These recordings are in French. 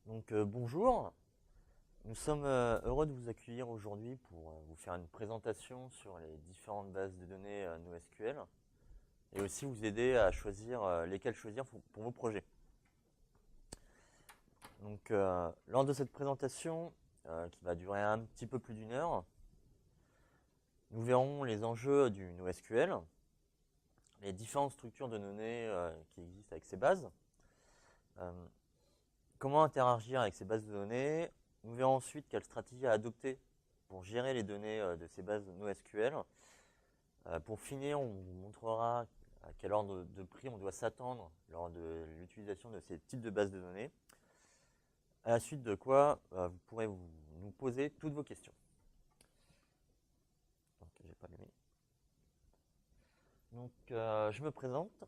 Bonjour, nous sommes heureux de vous accueillir aujourd'hui pour vous faire une présentation sur les différentes bases de données NoSQL et aussi vous aider à choisir lesquelles choisir pour vos projets. Lors de cette présentation, qui va durer un petit peu plus d'une heure, nous verrons les enjeux du NoSQL, les différentes structures de données qui existent avec ces bases, comment interagir avec ces bases de données. Nous verrons ensuite quelle stratégie à adopter pour gérer les données de ces bases NoSQL. Pour finir, on vous montrera à quel ordre de prix on doit s'attendre lors de l'utilisation de ces types de bases de données. À la suite de quoi, vous pourrez nous poser toutes vos questions. J'ai pas allumé. Je me présente.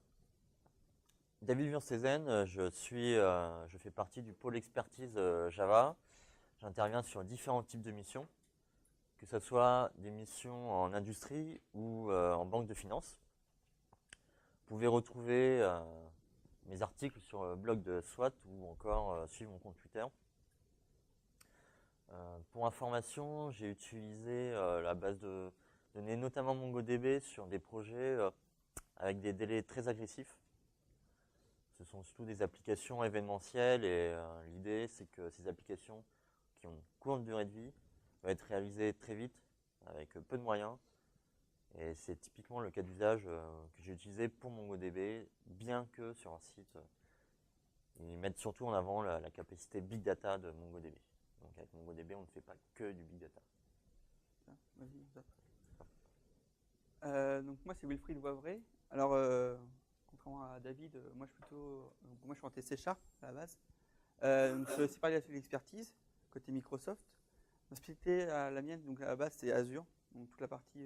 David Wurstezen, je fais partie du pôle expertise Java. J'interviens sur différents types de missions, que ce soit des missions en industrie ou en banque de finances. Vous pouvez retrouver mes articles sur le blog de SWAT ou encore suivre mon compte Twitter. Pour information, j'ai utilisé la base de données, notamment MongoDB, sur des projets avec des délais très agressifs. Ce sont surtout des applications événementielles et l'idée, c'est que ces applications qui ont une courte durée de vie doivent être réalisées très vite, avec peu de moyens. Et c'est typiquement le cas d'usage que j'ai utilisé pour MongoDB, bien que sur un site, ils mettent surtout en avant la capacité Big Data de MongoDB. Donc avec MongoDB, on ne fait pas que du Big Data. Donc moi c'est Wilfried Wavray. Alors contrairement à David, moi je suis en TC Sharp à la base. Je suis aussi parlé de l'expertise côté Microsoft. Ma spécialité à la mienne, donc à la base c'est Azure, donc toute la partie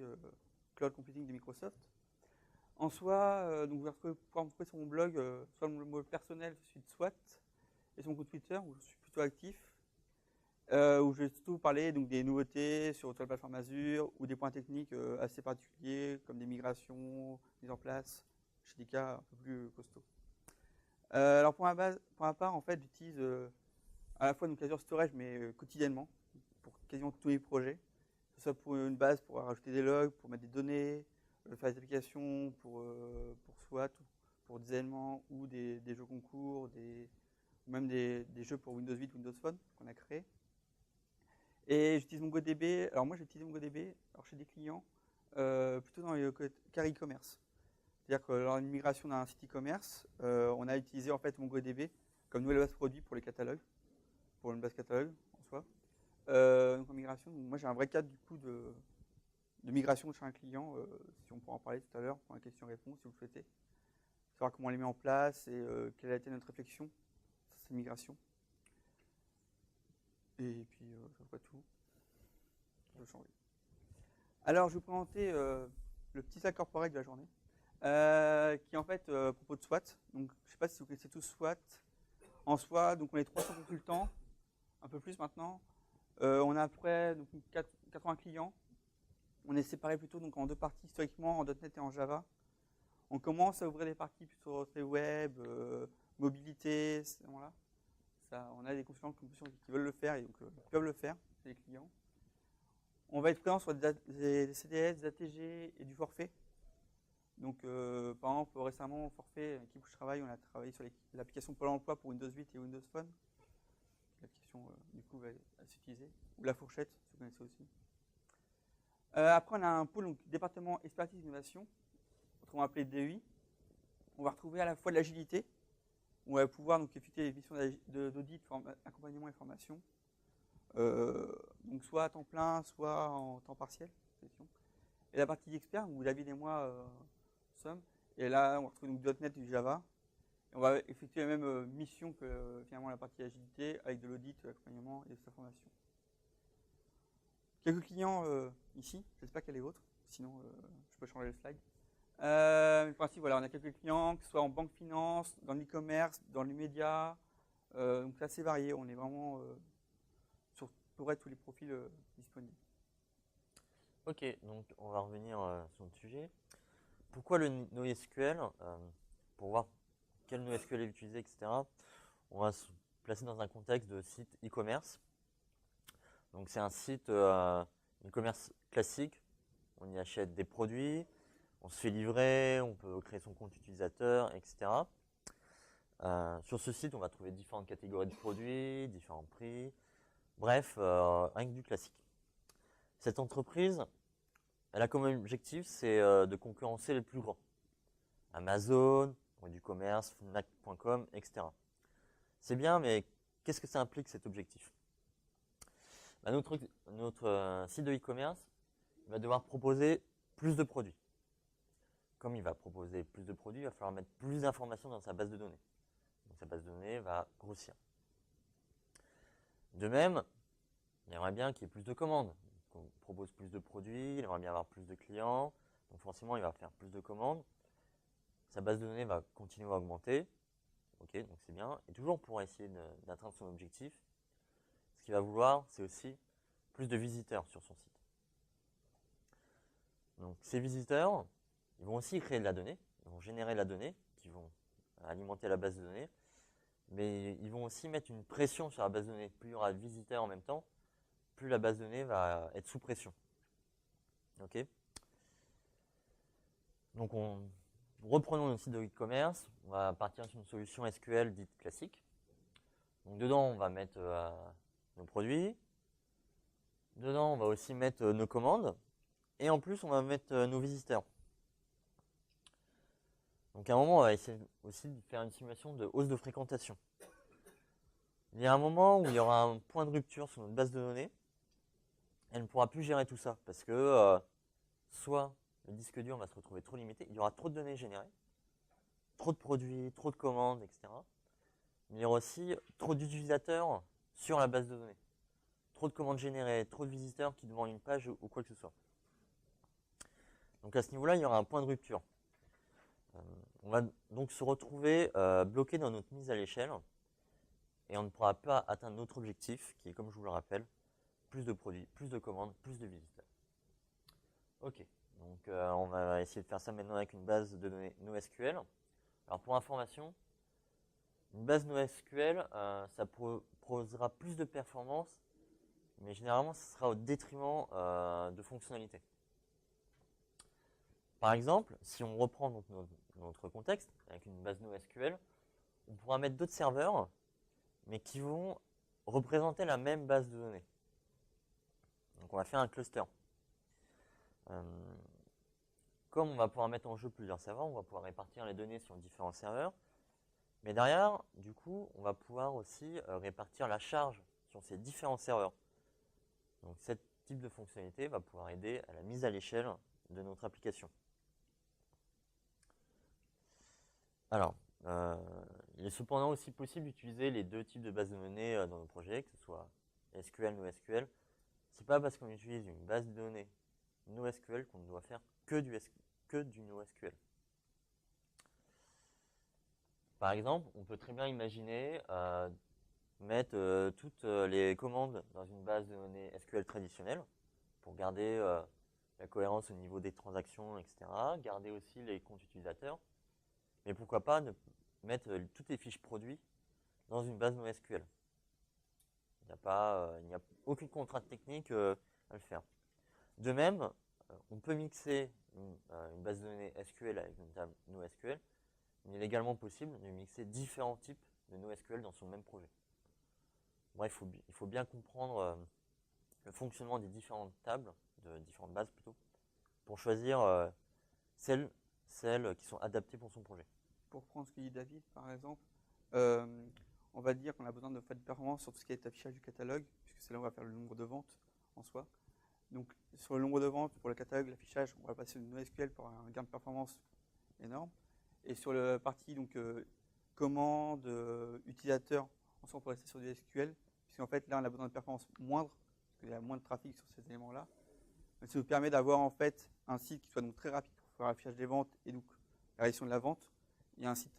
cloud computing de Microsoft. En soi, donc vous pouvez pouvoir me trouver sur mon blog, soit le mot personnel, je suis de SWAT, et sur mon compte Twitter où je suis plutôt actif. Où je vais surtout parler donc, des nouveautés sur la plateforme Azure ou des points techniques assez particuliers comme des migrations mises en place chez des cas un peu plus costauds. Alors pour ma part, en fait, j'utilise à la fois donc, Azure Storage mais quotidiennement pour quasiment tous mes projets, que ce soit pour une base pour rajouter des logs, pour mettre des données, faire des applications pour SWAT, pour des éléments ou des jeux concours, ou même des jeux pour Windows 8, Windows Phone qu'on a créés. Et j'utilise MongoDB. Alors moi, j'ai utilisé MongoDB chez des clients plutôt dans le cas e-commerce. C'est-à-dire que lors d'une migration d'un site e-commerce, on a utilisé en fait MongoDB comme nouvelle base produit pour les catalogues, pour une base catalogue en soi. Donc en migration, donc moi j'ai un vrai cadre du coup de migration chez un client, si on pourra en parler tout à l'heure pour la question-réponse si vous le souhaitez. Savoir comment on les met en place et quelle a été notre réflexion sur ces migrations. Et puis, ça pas tout. Je vais changer. Alors, je vais vous présenter le petit sac corporate de la journée, qui est en fait à propos de SWAT. Donc, je ne sais pas si vous connaissez tous SWAT. En soi, donc on est 300 consultants, un peu plus maintenant. On a à peu près donc, 80 clients. On est séparés plutôt donc, en deux parties, historiquement en .NET et en Java. On commence à ouvrir des parties plutôt sur web, mobilité, voilà. On a des consultants qui veulent le faire et donc qui peuvent le faire, c'est les clients. On va être présent sur des CDS, des ATG et du forfait. Donc, par exemple, récemment, au forfait, l'équipe où je travaille, on a travaillé sur l'application Pôle emploi pour Windows 8 et Windows Phone. L'application, du coup, va s'utiliser. Ou la fourchette, si vous connaissez aussi. Après, on a un pôle, donc, département expertise innovation, autrement appelé DEI. On va retrouver à la fois de l'agilité. On va pouvoir donc, effectuer des missions d'audit, accompagnement et formation. Donc soit à temps plein, soit en temps partiel. Et la partie expert, où David et moi sommes. Et là, on retrouve donc .NET et du Java. Et on va effectuer la même mission que finalement la partie agilité, avec de l'audit, de l'accompagnement et de sa formation. Quelques clients ici, j'espère qu'elle est autre, sinon je peux changer le slide. Le principe, voilà, on a quelques clients, que ce soit en banque finance, dans l'e-commerce, dans les médias, donc c'est assez varié, on est vraiment sur tous les profils disponibles. Ok, donc on va revenir sur le sujet. Pourquoi le NoSQL Pour voir quel NoSQL est utilisé, etc. On va placé dans un contexte de site e-commerce. Donc c'est un site e-commerce classique. On y achète des produits, on se fait livrer, on peut créer son compte utilisateur, etc. Sur ce site, on va trouver différentes catégories de produits, différents prix. Bref, rien que du classique. Cette entreprise, elle a comme objectif, c'est de concurrencer les plus grands. Amazon, du commerce, Fnac.com, etc. C'est bien, mais qu'est-ce que ça implique cet objectif? Notre site de e-commerce va devoir proposer plus de produits. Comme il va proposer plus de produits, il va falloir mettre plus d'informations dans sa base de données. Donc sa base de données va grossir. De même, il aimerait bien qu'il y ait plus de commandes. On propose plus de produits, il aimerait bien avoir plus de clients. Donc forcément, il va faire plus de commandes. Sa base de données va continuer à augmenter. Ok, donc c'est bien. Et toujours pour essayer d'atteindre son objectif, ce qu'il va vouloir, c'est aussi plus de visiteurs sur son site. Donc ces visiteurs, ils vont aussi créer de la donnée, ils vont générer de la donnée, qui vont alimenter la base de données, mais ils vont aussi mettre une pression sur la base de données. Plus il y aura de visiteurs en même temps, plus la base de données va être sous pression. Ok. Donc reprenons notre site de e-commerce, on va partir sur une solution SQL dite classique. Donc dedans, on va mettre nos produits, dedans, on va aussi mettre nos commandes, et en plus, on va mettre nos visiteurs. Donc à un moment, on va essayer aussi de faire une simulation de hausse de fréquentation. Il y a un moment où il y aura un point de rupture sur notre base de données. Elle ne pourra plus gérer tout ça parce que soit le disque dur va se retrouver trop limité, il y aura trop de données générées, trop de produits, trop de commandes, etc. Mais il y aura aussi trop d'utilisateurs sur la base de données. Trop de commandes générées, trop de visiteurs qui demandent une page ou quoi que ce soit. Donc à ce niveau-là, il y aura un point de rupture. On va donc se retrouver bloqué dans notre mise à l'échelle et on ne pourra pas atteindre notre objectif qui est, comme je vous le rappelle, plus de produits, plus de commandes, plus de visiteurs. Ok, donc on va essayer de faire ça maintenant avec une base de données NoSQL. Alors pour information, une base NoSQL, ça proposera plus de performance, mais généralement ce sera au détriment de fonctionnalités. Par exemple, si on reprend donc notre contexte avec une base NoSQL, on pourra mettre d'autres serveurs, mais qui vont représenter la même base de données. Donc on va faire un cluster. Comme on va pouvoir mettre en jeu plusieurs serveurs, on va pouvoir répartir les données sur différents serveurs. Mais derrière, du coup, on va pouvoir aussi répartir la charge sur ces différents serveurs. Donc ce type de fonctionnalité va pouvoir aider à la mise à l'échelle de notre application. Alors, il est cependant aussi possible d'utiliser les deux types de bases de données dans nos projets, que ce soit SQL, NoSQL. C'est pas parce qu'on utilise une base de données NoSQL qu'on ne doit faire que du NoSQL. Par exemple, on peut très bien imaginer mettre toutes les commandes dans une base de données SQL traditionnelle pour garder la cohérence au niveau des transactions, etc. Garder aussi les comptes utilisateurs. Mais pourquoi pas mettre toutes les fiches produits dans une base NoSQL. Il n'y a aucune contrainte technique à le faire. De même, on peut mixer une base de données SQL avec une table NoSQL, mais il est également possible de mixer différents types de NoSQL dans son même projet. Bref, il faut bien comprendre le fonctionnement des différentes tables, de différentes bases plutôt, pour choisir celles qui sont adaptées pour son projet. Pour prendre ce que dit David, par exemple, on va dire qu'on a besoin de faire de performance sur tout ce qui est affichage du catalogue, puisque c'est là où on va faire le nombre de ventes en soi. Donc sur le nombre de ventes pour le catalogue, l'affichage, on va passer de NoSQL pour un gain de performance énorme. Et sur la partie donc commande, utilisateur, ensuite on peut rester sur du SQL, puisqu'en fait là on a besoin de performance moindre, parce qu'il y a moins de trafic sur ces éléments-là. Donc, ça nous permet d'avoir en fait un site qui soit donc très rapide pour faire l'affichage des ventes et donc la réalisation de la vente. Il y a un site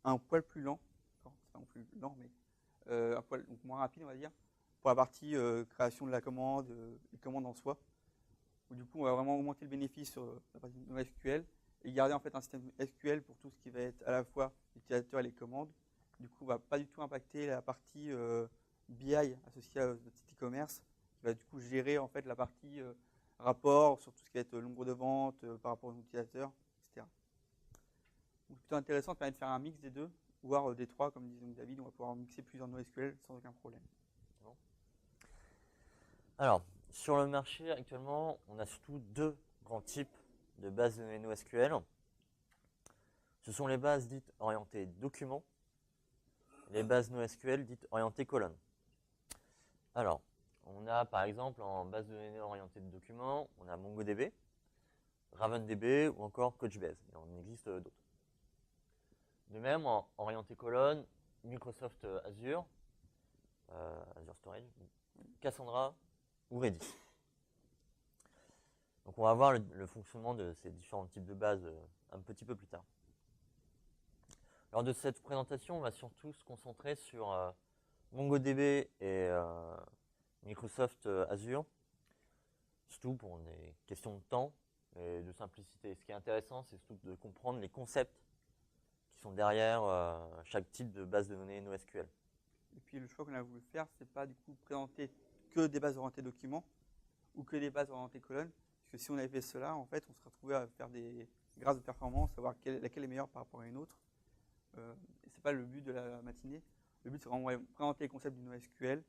un poil plus lent, c'est pas non plus lent, mais un poil donc moins rapide, on va dire, pour la partie création de la commande, les commandes en soi. Où, du coup, on va vraiment augmenter le bénéfice sur la partie NoSQL et garder en fait un système SQL pour tout ce qui va être à la fois l'utilisateur et les commandes, Du coup, on va pas du tout impacter la partie BI associée à notre site e-commerce, qui va du coup gérer en fait la partie rapport sur tout ce qui va être nombre de ventes par rapport aux utilisateurs, etc. Donc, c'est plutôt intéressant, ça permet de faire un mix des deux, voire des trois, comme disait David, on va pouvoir mixer plusieurs NoSQL sans aucun problème. Alors, sur le marché actuellement, on a surtout deux grands types de bases de données NoSQL. Ce sont les bases dites orientées documents, et les bases NoSQL dites orientées colonnes. Alors, on a par exemple en base de données orientée de documents, on a MongoDB, RavenDB ou encore Couchbase. Il en existe d'autres. De même, en orienté colonne, Microsoft Azure, Azure Storage, Cassandra ou Redis. Donc on va voir le fonctionnement de ces différents types de bases un petit peu plus tard. Lors de cette présentation, on va surtout se concentrer sur MongoDB et Microsoft Azure, surtout pour des questions de temps et de simplicité. Ce qui est intéressant, c'est surtout de comprendre les concepts qui sont derrière chaque type de base de données NoSQL. Et puis le choix qu'on a voulu faire, c'est pas du coup présenter que des bases orientées documents ou que des bases orientées colonnes, parce que si on avait fait cela, en fait, on serait retrouvé à faire des graphes de performance, savoir laquelle est meilleure par rapport à une autre. Et c'est pas le but de la matinée. Le but, c'est vraiment de présenter les concepts du NoSQL,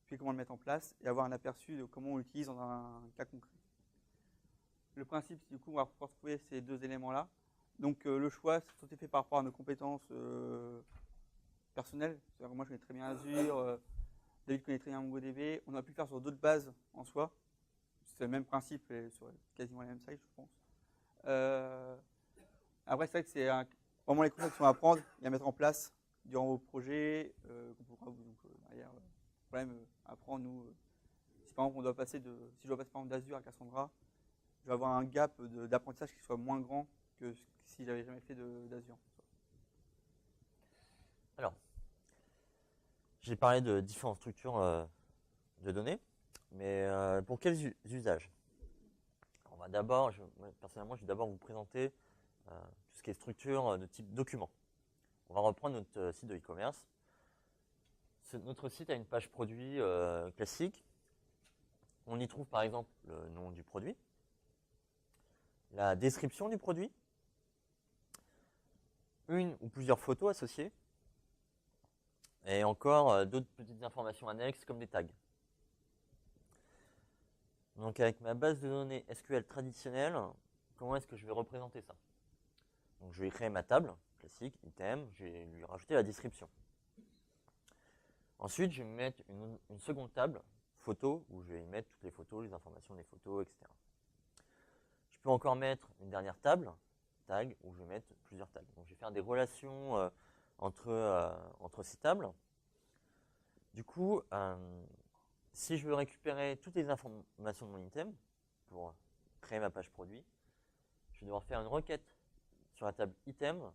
puis comment le mettre en place et avoir un aperçu de comment on l'utilise dans un cas concret. Le principe, du coup, on va pouvoir trouver ces deux éléments-là. Donc le choix, c'est tout est fait par rapport à nos compétences personnelles. C'est-à-dire que moi, je connais très bien Azure, David connaît très bien MongoDB. On a pu le faire sur d'autres bases en soi. C'est le même principe et sur quasiment les mêmes sites, je pense. Après, c'est vrai que c'est vraiment les concepts qu'on va apprendre et à mettre en place durant vos projets. Qu'on pourra vous, donc, derrière, problème, apprendre, nous, si par exemple on doit passer si je dois passer par exemple d'Azure à Cassandra, je vais avoir un gap d'apprentissage qui soit moins grand que si j'avais jamais fait d'Azure. Alors, j'ai parlé de différentes structures de données, mais pour quels usages? On va d'abord, personnellement, je vais d'abord vous présenter tout ce qui est structure de type document. On va reprendre notre site de e-commerce. Notre site a une page produit classique. On y trouve par exemple le nom du produit, la description du produit, une ou plusieurs photos associées, et encore d'autres petites informations annexes comme des tags. Donc avec ma base de données SQL traditionnelle, comment est-ce que je vais représenter ça? Donc je vais créer ma table classique, item, je vais lui rajouter la description. Ensuite, je vais mettre une seconde table, photo, où je vais y mettre toutes les photos, les informations des photos, etc. Je peux encore mettre une dernière table, tag, où je vais mettre plusieurs tags. Donc je vais faire des relations entre ces tables. Du coup, si je veux récupérer toutes les informations de mon item pour créer ma page produit, je vais devoir faire une requête sur la table item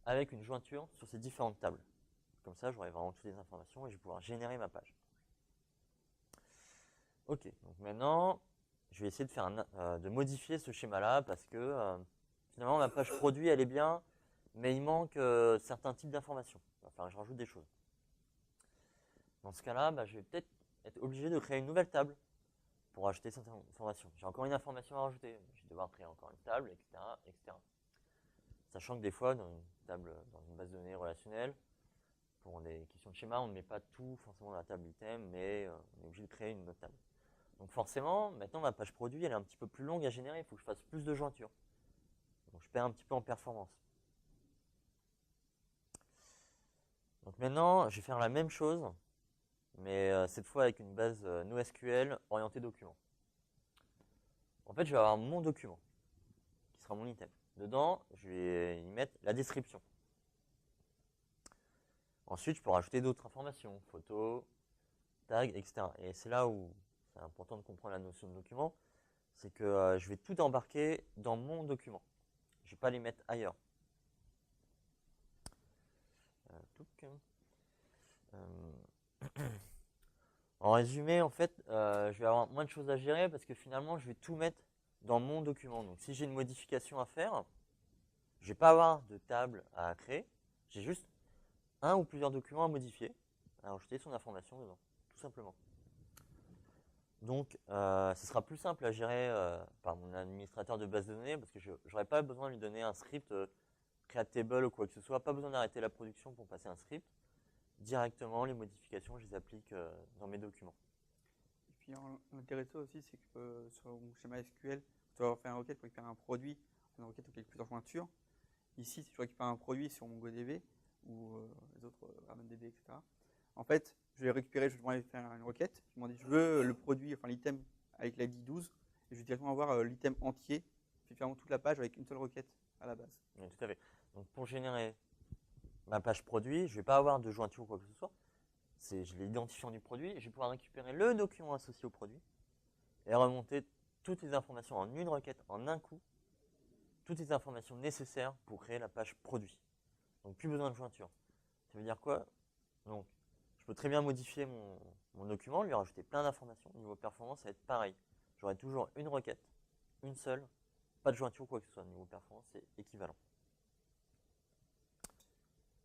avec une jointure sur ces différentes tables. Comme ça, j'aurai vraiment toutes les informations et je vais pouvoir générer ma page. Ok, donc maintenant, je vais essayer de modifier ce schéma-là parce que finalement, ma page produit, elle est bien, mais il manque certains types d'informations. Il va falloir que je rajoute des choses. Dans ce cas-là, je vais peut-être être obligé de créer une nouvelle table pour ajouter cette information. J'ai encore une information à rajouter. Je vais devoir créer encore une table, etc., etc. Sachant que des fois, dans une table, dans une base de données relationnelle, pour des questions de schéma, on ne met pas tout forcément dans la table item, mais on est obligé de créer une autre table. Donc forcément, maintenant ma page produit, elle est un petit peu plus longue à générer, il faut que je fasse plus de jointures. Donc je perds un petit peu en performance. Donc maintenant, je vais faire la même chose, mais cette fois avec une base NoSQL orientée document. En fait, je vais avoir mon document, qui sera mon item. Dedans, je vais y mettre la description. Ensuite, je peux rajouter d'autres informations, photos, tags, etc. Et c'est là où c'est important de comprendre la notion de document, c'est que je vais tout embarquer dans mon document. Je ne vais pas les mettre ailleurs. En résumé, en fait, je vais avoir moins de choses à gérer parce que finalement, je vais tout mettre dans mon document. Donc, si j'ai une modification à faire, je ne vais pas avoir de table à créer. J'ai juste un ou plusieurs documents à modifier, à rajouter son information dedans, tout simplement. Donc, ce sera plus simple à gérer par mon administrateur de base de données parce que je n'aurai pas besoin de lui donner un script create table ou quoi que ce soit, pas besoin d'arrêter la production pour passer un script. Directement, les modifications, je les applique dans mes documents. Et puis l'intéressant aussi, c'est que sur mon schéma SQL, tu vas faire une requête pour récupérer un produit, une requête avec plusieurs jointures. Ici, si je récupère un produit sur MongoDB ou les autres RamonDB, etc., en fait, je vais récupérer, je vais demander de faire une requête. Je demande, je veux le produit, enfin l'item avec l'ID 12, et je vais directement avoir l'item entier, puis faire toute la page avec une seule requête à la base. Oui, tout à fait. Donc pour générer ma page produit, je ne vais pas avoir de jointure ou quoi que ce soit. Je l'ai identifiant du produit, et je vais pouvoir récupérer le document associé au produit et remonter toutes les informations en une requête, en un coup, toutes les informations nécessaires pour créer la page produit. Donc plus besoin de jointure. Ça veut dire quoi? Donc je peux très bien modifier mon document, lui rajouter plein d'informations. Niveau performance, ça va être pareil. J'aurai toujours une requête, une seule, pas de jointure ou quoi que ce soit. Niveau performance, c'est équivalent.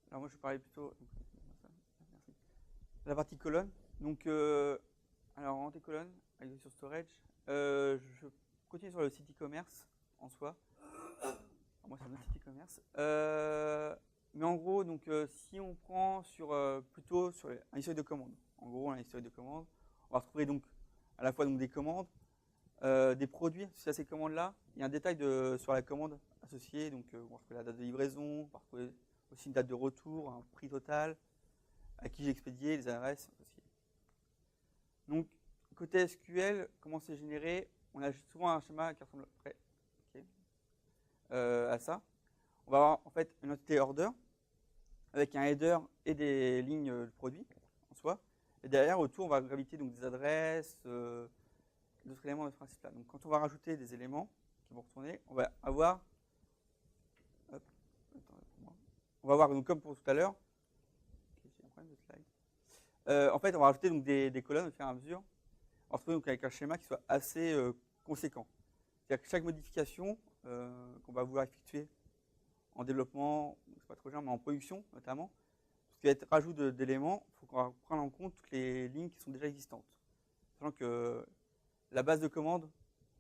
Alors moi, je parlais plutôt la partie colonne. Donc, alors en colonne, avec sur storage, je continue sur le site e-commerce en soi. Alors, moi, c'est un autre site e-commerce. Mais en gros, donc, si on prend plutôt sur un historique de commandes, en gros, un historique de commandes, on va retrouver donc à la fois donc, des commandes, des produits associés à ces commandes-là. Il y a un détail sur la commande associée, donc on va retrouver la date de livraison, on va retrouver aussi une date de retour, un prix total, à qui j'ai expédié, les adresses associées. Donc, côté SQL, comment c'est généré? On a souvent un schéma qui ressemble à ça. On va avoir en fait une entité order avec un header et des lignes de produit en soi. Et derrière, autour, on va graviter donc des adresses, d'autres éléments de ce principe-là. Donc, quand on va rajouter des éléments qui vont retourner, on va avoir, donc, comme pour tout à l'heure, en fait, on va rajouter donc, des colonnes au fur et à mesure. On va retrouver donc, avec un schéma qui soit assez conséquent. C'est-à-dire que chaque modification qu'on va vouloir effectuer en développement, c'est pas trop géant, mais en production notamment, ce qui va être rajout d'éléments, il faut qu'on va prendre en compte toutes les lignes qui sont déjà existantes. Sachant que la base de commande,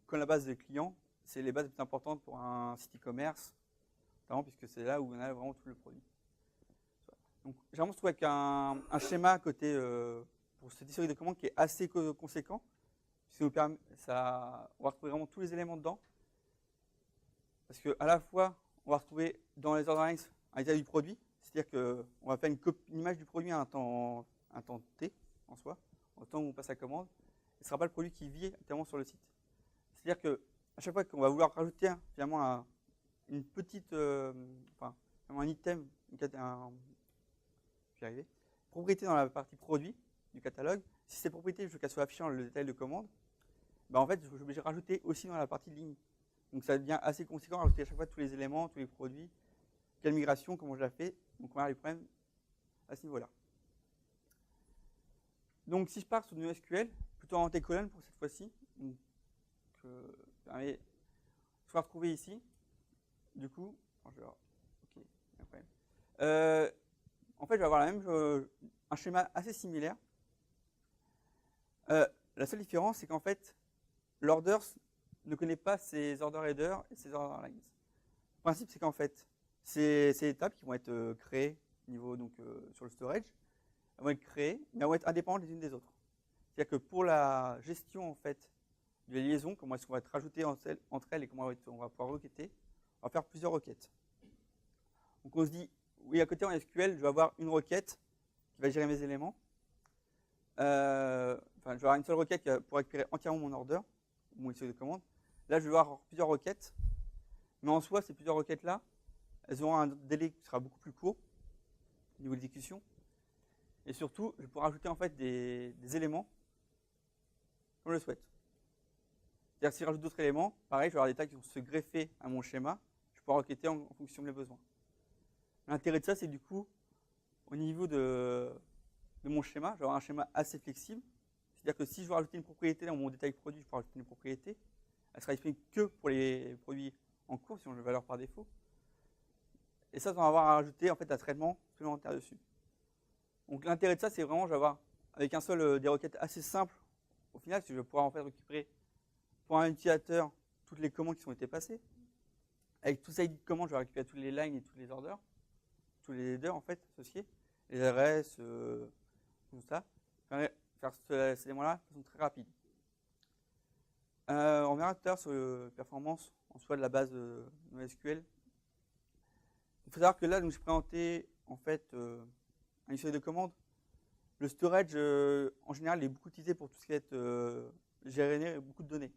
comme la base de clients, c'est les bases les plus importantes pour un site e-commerce, notamment puisque c'est là où on a vraiment tout le produit. Donc, j'ai vraiment trouvé avec un schéma côté pour cette historique de commande qui est assez conséquent, puisque nous permet, on va retrouver vraiment tous les éléments dedans, parce qu'à la fois, on va retrouver dans les order lines un détail du produit, c'est-à-dire qu'on va faire une image du produit à un temps T en soi, au temps où on passe la commande, et ce ne sera pas le produit qui vit actuellement sur le site. C'est-à-dire qu'à chaque fois qu'on va vouloir rajouter finalement une petite, un item, propriété dans la partie produit du catalogue, si ces propriétés, je veux qu'elles soient affichées dans le détail de commande, en fait, je suis obligé de rajouter aussi dans la partie de ligne. Donc ça devient assez conséquent, rajouter à chaque fois tous les éléments, tous les produits, quelle migration, comment je la fais. Donc on va avoir les problèmes à ce niveau-là. Donc si je pars sur du SQL, plutôt en colonne pour cette fois-ci, je vais retrouver ici, du coup, en fait, je vais avoir un schéma assez similaire. La seule différence, c'est qu'en fait, l'order ne connaît pas ses order headers et ses order lines. Le principe, c'est qu'en fait, ces étapes qui vont être créées niveau, donc, sur le storage, elles vont être créées, mais elles vont être indépendantes les unes des autres. C'est-à-dire que pour la gestion en fait, de la liaison, comment est-ce qu'on va être rajouté entre elles et comment on va pouvoir requêter, on va faire plusieurs requêtes. Donc on se dit, oui, à côté en SQL, je vais avoir une requête qui va gérer mes éléments. Je vais avoir une seule requête pour récupérer entièrement mon order, mon historique de commande. Là, je vais avoir plusieurs requêtes. Mais en soi, ces plusieurs requêtes-là, elles auront un délai qui sera beaucoup plus court au niveau de l'exécution. Et surtout, je pourrai ajouter en fait des éléments comme je le souhaite. C'est-à-dire que si je rajoute d'autres éléments, pareil, je vais avoir des tags qui vont se greffer à mon schéma. Je pourrai requêter en fonction de mes besoins. L'intérêt de ça, c'est du coup, au niveau de mon schéma, je vais avoir un schéma assez flexible. C'est-à-dire que si je veux rajouter une propriété dans mon détail produit, je pourrai rajouter une propriété. Elle sera disponible que pour les produits en cours, si on le valeur par défaut. Et ça, on va avoir à rajouter en fait un traitement supplémentaire dessus. Donc l'intérêt de ça, c'est vraiment, je vais avoir, avec un seul des requêtes assez simples, au final, je vais pouvoir en fait récupérer pour un utilisateur toutes les commandes qui ont été passées. Avec tout ça, comment je vais récupérer toutes les lines et tous les orders, tous les headers en fait associés, les RS, tout ça, faire ces éléments-là de façon très rapide. On verra tout à l'heure sur la performance en soi de la base NoSQL. Il faut savoir que là, j'ai présenté en fait une série de commandes. Le storage, en général, est beaucoup utilisé pour tout ce qui est gérer beaucoup de données.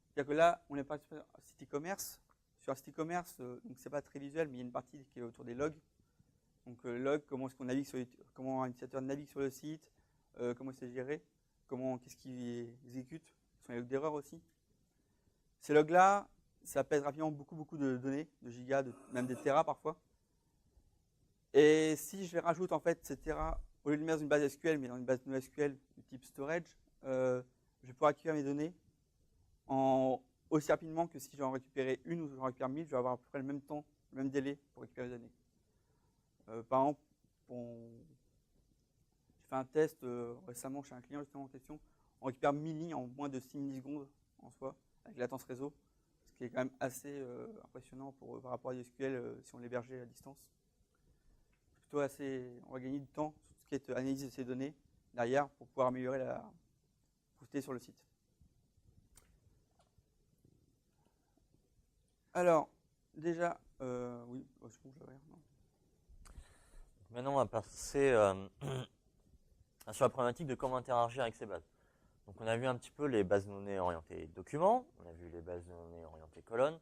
C'est-à-dire que là, on est pas sur un site e-commerce. Sur un site e-commerce, donc c'est pas très visuel, mais il y a une partie qui est autour des logs. Donc log, comment est-ce qu'on navigue sur comment un utilisateur navigue sur le site, comment c'est géré, qu'est-ce qu'il exécute, ce sont les logs d'erreur aussi. Ces logs-là, ça pèse rapidement beaucoup de données, de gigas, même des terras parfois. Et si je les rajoute en fait ces terras, au lieu de mettre dans une base SQL, mais dans une base NoSQL du type storage, je vais pouvoir récupérer mes données aussi rapidement que si j'en récupérais une ou j'en récupère 1000, je vais avoir à peu près le même temps, le même délai pour récupérer les données. Par exemple, j'ai fait un test récemment chez un client justement en question, on récupère 1000 lignes en moins de 6 millisecondes en soi, avec latence réseau, ce qui est quand même assez impressionnant par rapport à SQL si on l'hébergeait à distance. Plutôt assez, on va gagner du temps sur tout ce qui est analyse de ces données derrière pour pouvoir améliorer la prospérité sur le site. Alors, déjà, oui, c'est bon, j'avais rien. Non. Maintenant, on va passer sur la problématique de comment interagir avec ces bases. Donc, on a vu un petit peu les bases de données orientées documents, on a vu les bases de données orientées colonnes.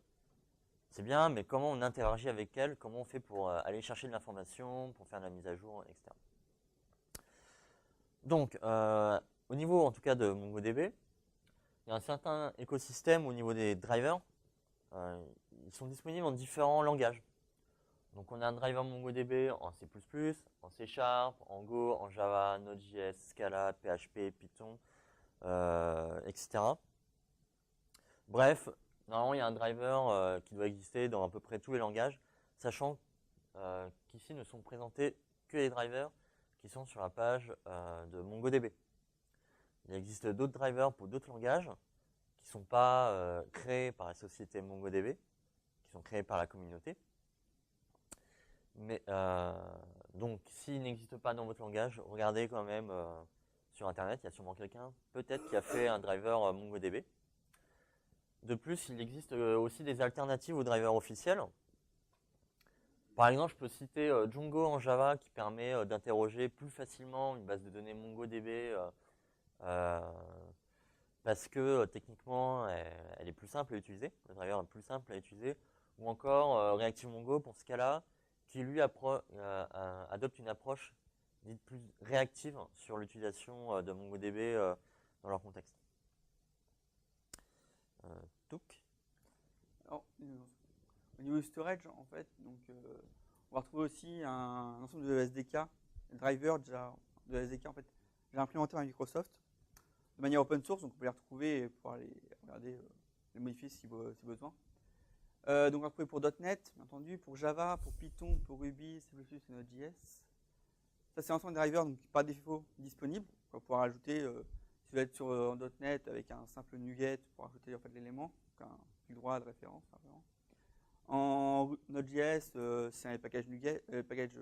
C'est bien, mais comment on interagit avec elles, comment on fait pour aller chercher de l'information, pour faire de la mise à jour, etc. Donc, au niveau en tout cas de MongoDB, il y a un certain écosystème au niveau des drivers. Ils sont disponibles en différents langages. Donc on a un driver MongoDB en C++, en C#, en Go, en Java, Node.js, Scala, PHP, Python, etc. Bref, normalement il y a un driver qui doit exister dans à peu près tous les langages, sachant qu'ici ne sont présentés que les drivers qui sont sur la page de MongoDB. Il existe d'autres drivers pour d'autres langages qui ne sont pas créés par la société MongoDB, qui sont créés par la communauté. Mais donc, s'il n'existe pas dans votre langage, regardez quand même sur Internet. Il y a sûrement quelqu'un, peut-être, qui a fait un driver MongoDB. De plus, il existe aussi des alternatives aux drivers officiels. Par exemple, je peux citer Django en Java qui permet d'interroger plus facilement une base de données MongoDB parce que techniquement, elle est plus simple à utiliser. Le driver est plus simple à utiliser. Ou encore ReactiveMongo pour Scala qui lui adopte une approche dite plus réactive sur l'utilisation de MongoDB dans leur contexte. Alors, au niveau du storage, en fait, donc, on va retrouver aussi un ensemble de SDK, drivers de SDK en fait, j'ai implémenté dans Microsoft de manière open source, donc on peut les retrouver et pouvoir les regarder, les modifier si besoin. Donc on va retrouver pour .NET, bien entendu, pour Java, pour Python, pour Ruby, C++ et Node.js. Ça, c'est l'ensemble des drivers, donc par défaut disponible. On va pouvoir ajouter, si vous êtes sur .NET avec un simple NuGet pour ajouter en fait l'élément, donc un fil droit de référence. Simplement. En Node.js, c'est un package NuGet, package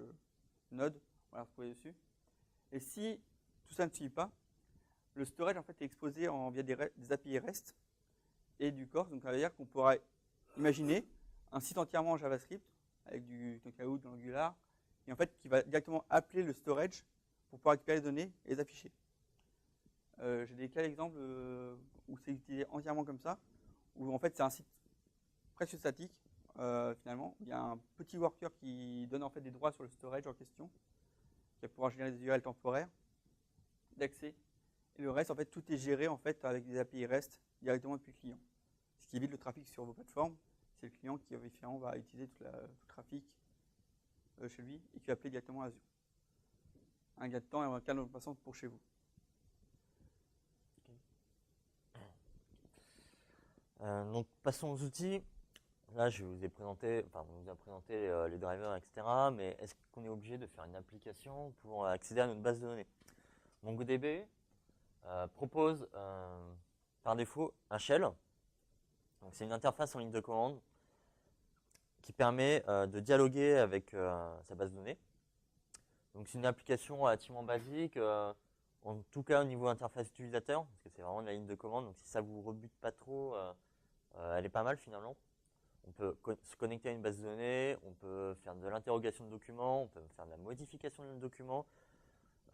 Node, on va le retrouver dessus. Et si tout ça ne suffit pas, le storage en fait est exposé via des API REST et du Core, donc ça veut dire qu'on pourra imaginer un site entièrement en JavaScript avec du Knockout, de l'Angular, et en fait qui va directement appeler le storage pour pouvoir récupérer les données et les afficher. J'ai des cas d'exemples où c'est utilisé entièrement comme ça, où en fait c'est un site presque statique finalement. Il y a un petit worker qui donne en fait des droits sur le storage en question, qui va pouvoir générer des URL temporaires d'accès. Et le reste, en fait, tout est géré en fait avec des API REST directement depuis le client. Ce qui évite le trafic sur vos plateformes. C'est le client qui va utiliser tout le trafic chez lui et qui va appeler directement Azure. Un gain de temps et un gain de passant pour chez vous. Donc passons aux outils. là, je vous ai présenté, enfin, on vous a présenté les drivers, etc. Mais est-ce qu'on est obligé de faire une application pour accéder à notre base de données? MongoDB propose par défaut un shell. Donc, c'est une interface en ligne de commande qui permet de dialoguer avec sa base de données. Donc, c'est une application relativement basique, en tout cas au niveau interface utilisateur, parce que c'est vraiment de la ligne de commande. Donc, si ça vous rebute pas trop, elle est pas mal finalement. On peut se connecter à une base de données, on peut faire de l'interrogation de documents, on peut faire de la modification de documents,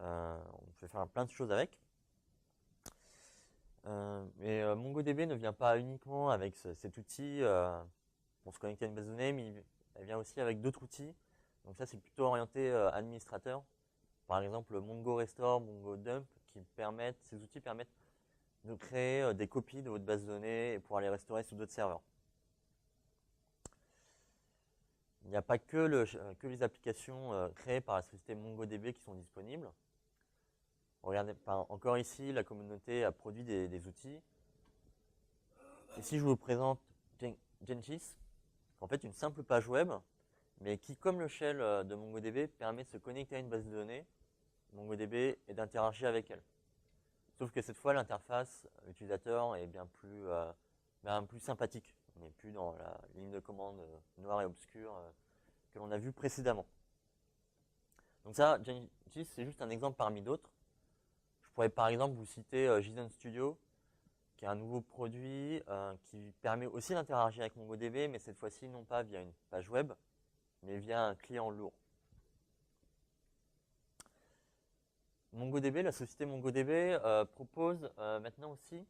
on peut faire plein de choses avec. Mais MongoDB ne vient pas uniquement avec cet outil pour se connecter à une base de données, mais elle vient aussi avec d'autres outils. Donc ça, c'est plutôt orienté administrateur. Par exemple, Mongo Restore, Mongo Dump, ces outils permettent de créer des copies de votre base de données et pouvoir les restaurer sur d'autres serveurs. Il n'y a pas que les applications créées par la société MongoDB qui sont disponibles. Regardez, encore ici, la communauté a produit des outils. Ici, je vous présente Gengis, en fait une simple page web, mais qui, comme le shell de MongoDB, permet de se connecter à une base de données MongoDB et d'interagir avec elle. Sauf que cette fois, l'interface utilisateur est bien plus sympathique. On n'est plus dans la ligne de commande noire et obscure que l'on a vu précédemment. Donc ça, Gengis, c'est juste un exemple parmi d'autres. Je pourrais par exemple vous citer JSON Studio, qui est un nouveau produit qui permet aussi d'interagir avec MongoDB, mais cette fois-ci non pas via une page web, mais via un client lourd. MongoDB, la société MongoDB propose maintenant aussi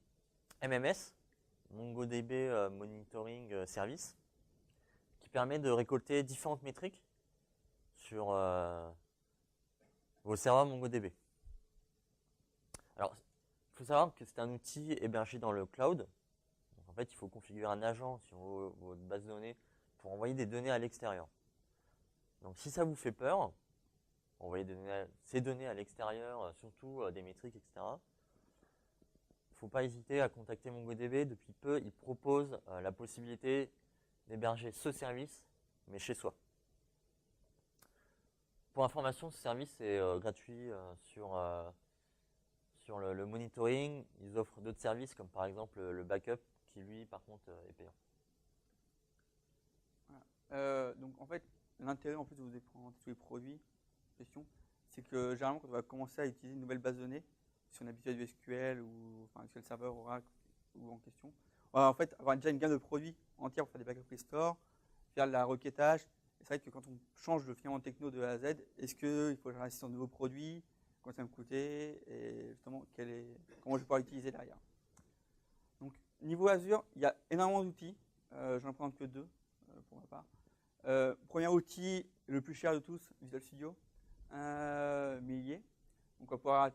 MMS, MongoDB Monitoring Service, qui permet de récolter différentes métriques sur vos serveurs MongoDB. Alors, il faut savoir que c'est un outil hébergé dans le cloud. Donc, en fait, il faut configurer un agent sur votre base de données pour envoyer des données à l'extérieur. Donc, si ça vous fait peur, envoyer ces données à l'extérieur, surtout des métriques, etc., il ne faut pas hésiter à contacter MongoDB. Depuis peu, il propose la possibilité d'héberger ce service, mais chez soi. Pour information, ce service est gratuit sur le monitoring. Ils offrent d'autres services, comme par exemple le backup, qui lui, par contre, est payant. Voilà. Donc en fait, l'intérêt en fait de vous présenter tous les produits en question, c'est que généralement quand on va commencer à utiliser une nouvelle base de données, si on est habitué à du SQL ou enfin SQL Server, Oracle ou en question, on va en fait avoir déjà une gamme de produits entière pour faire des backup restore, faire de la requêtage. Et c'est vrai que quand on change de finalement techno de A à Z, est-ce qu'il faut que je sur de nouveaux produits, combien ça va me coûter et justement comment je vais pouvoir l'utiliser derrière. Donc niveau Azure, il y a énormément d'outils. Je n'en présente que deux pour ma part. Premier outil, le plus cher de tous, Visual Studio, millier. Donc on va pouvoir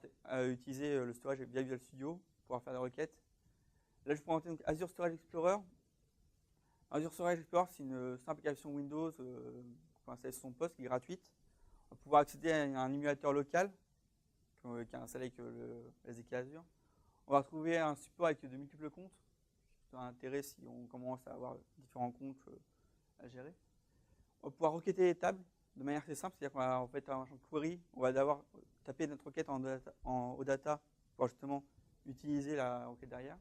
utiliser le storage via Visual Studio pour pouvoir faire des requêtes. Là, je vais présenter donc Azure Storage Explorer. Azure Storage Explorer, c'est une simple application Windows qu'on peut installer sur son poste qui est gratuite. On va pouvoir accéder à un émulateur local qui est installé avec le SDK Azure. On va retrouver un support avec de multiples comptes. C'est un intérêt si on commence à avoir différents comptes à gérer. On va pouvoir requêter les tables de manière assez simple, c'est-à-dire qu'on va en fait un champ query, on va d'abord taper notre requête en OData pour justement utiliser la requête derrière.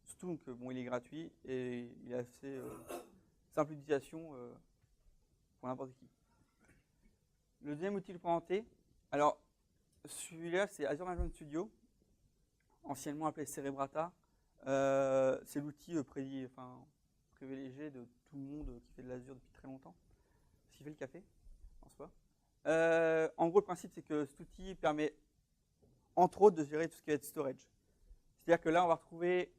Surtout que bon, il est gratuit et il est assez simple d'utilisation pour n'importe qui. Le deuxième outil que je vais présenter, alors celui-là c'est Azure Management Studio, anciennement appelé Cerebrata. C'est l'outil privilégié de tout le monde qui fait de l'Azure depuis très longtemps, parce qu'il fait le café en soi. En gros, le principe c'est que cet outil permet entre autres de gérer tout ce qui va être storage. C'est-à-dire que là on va retrouver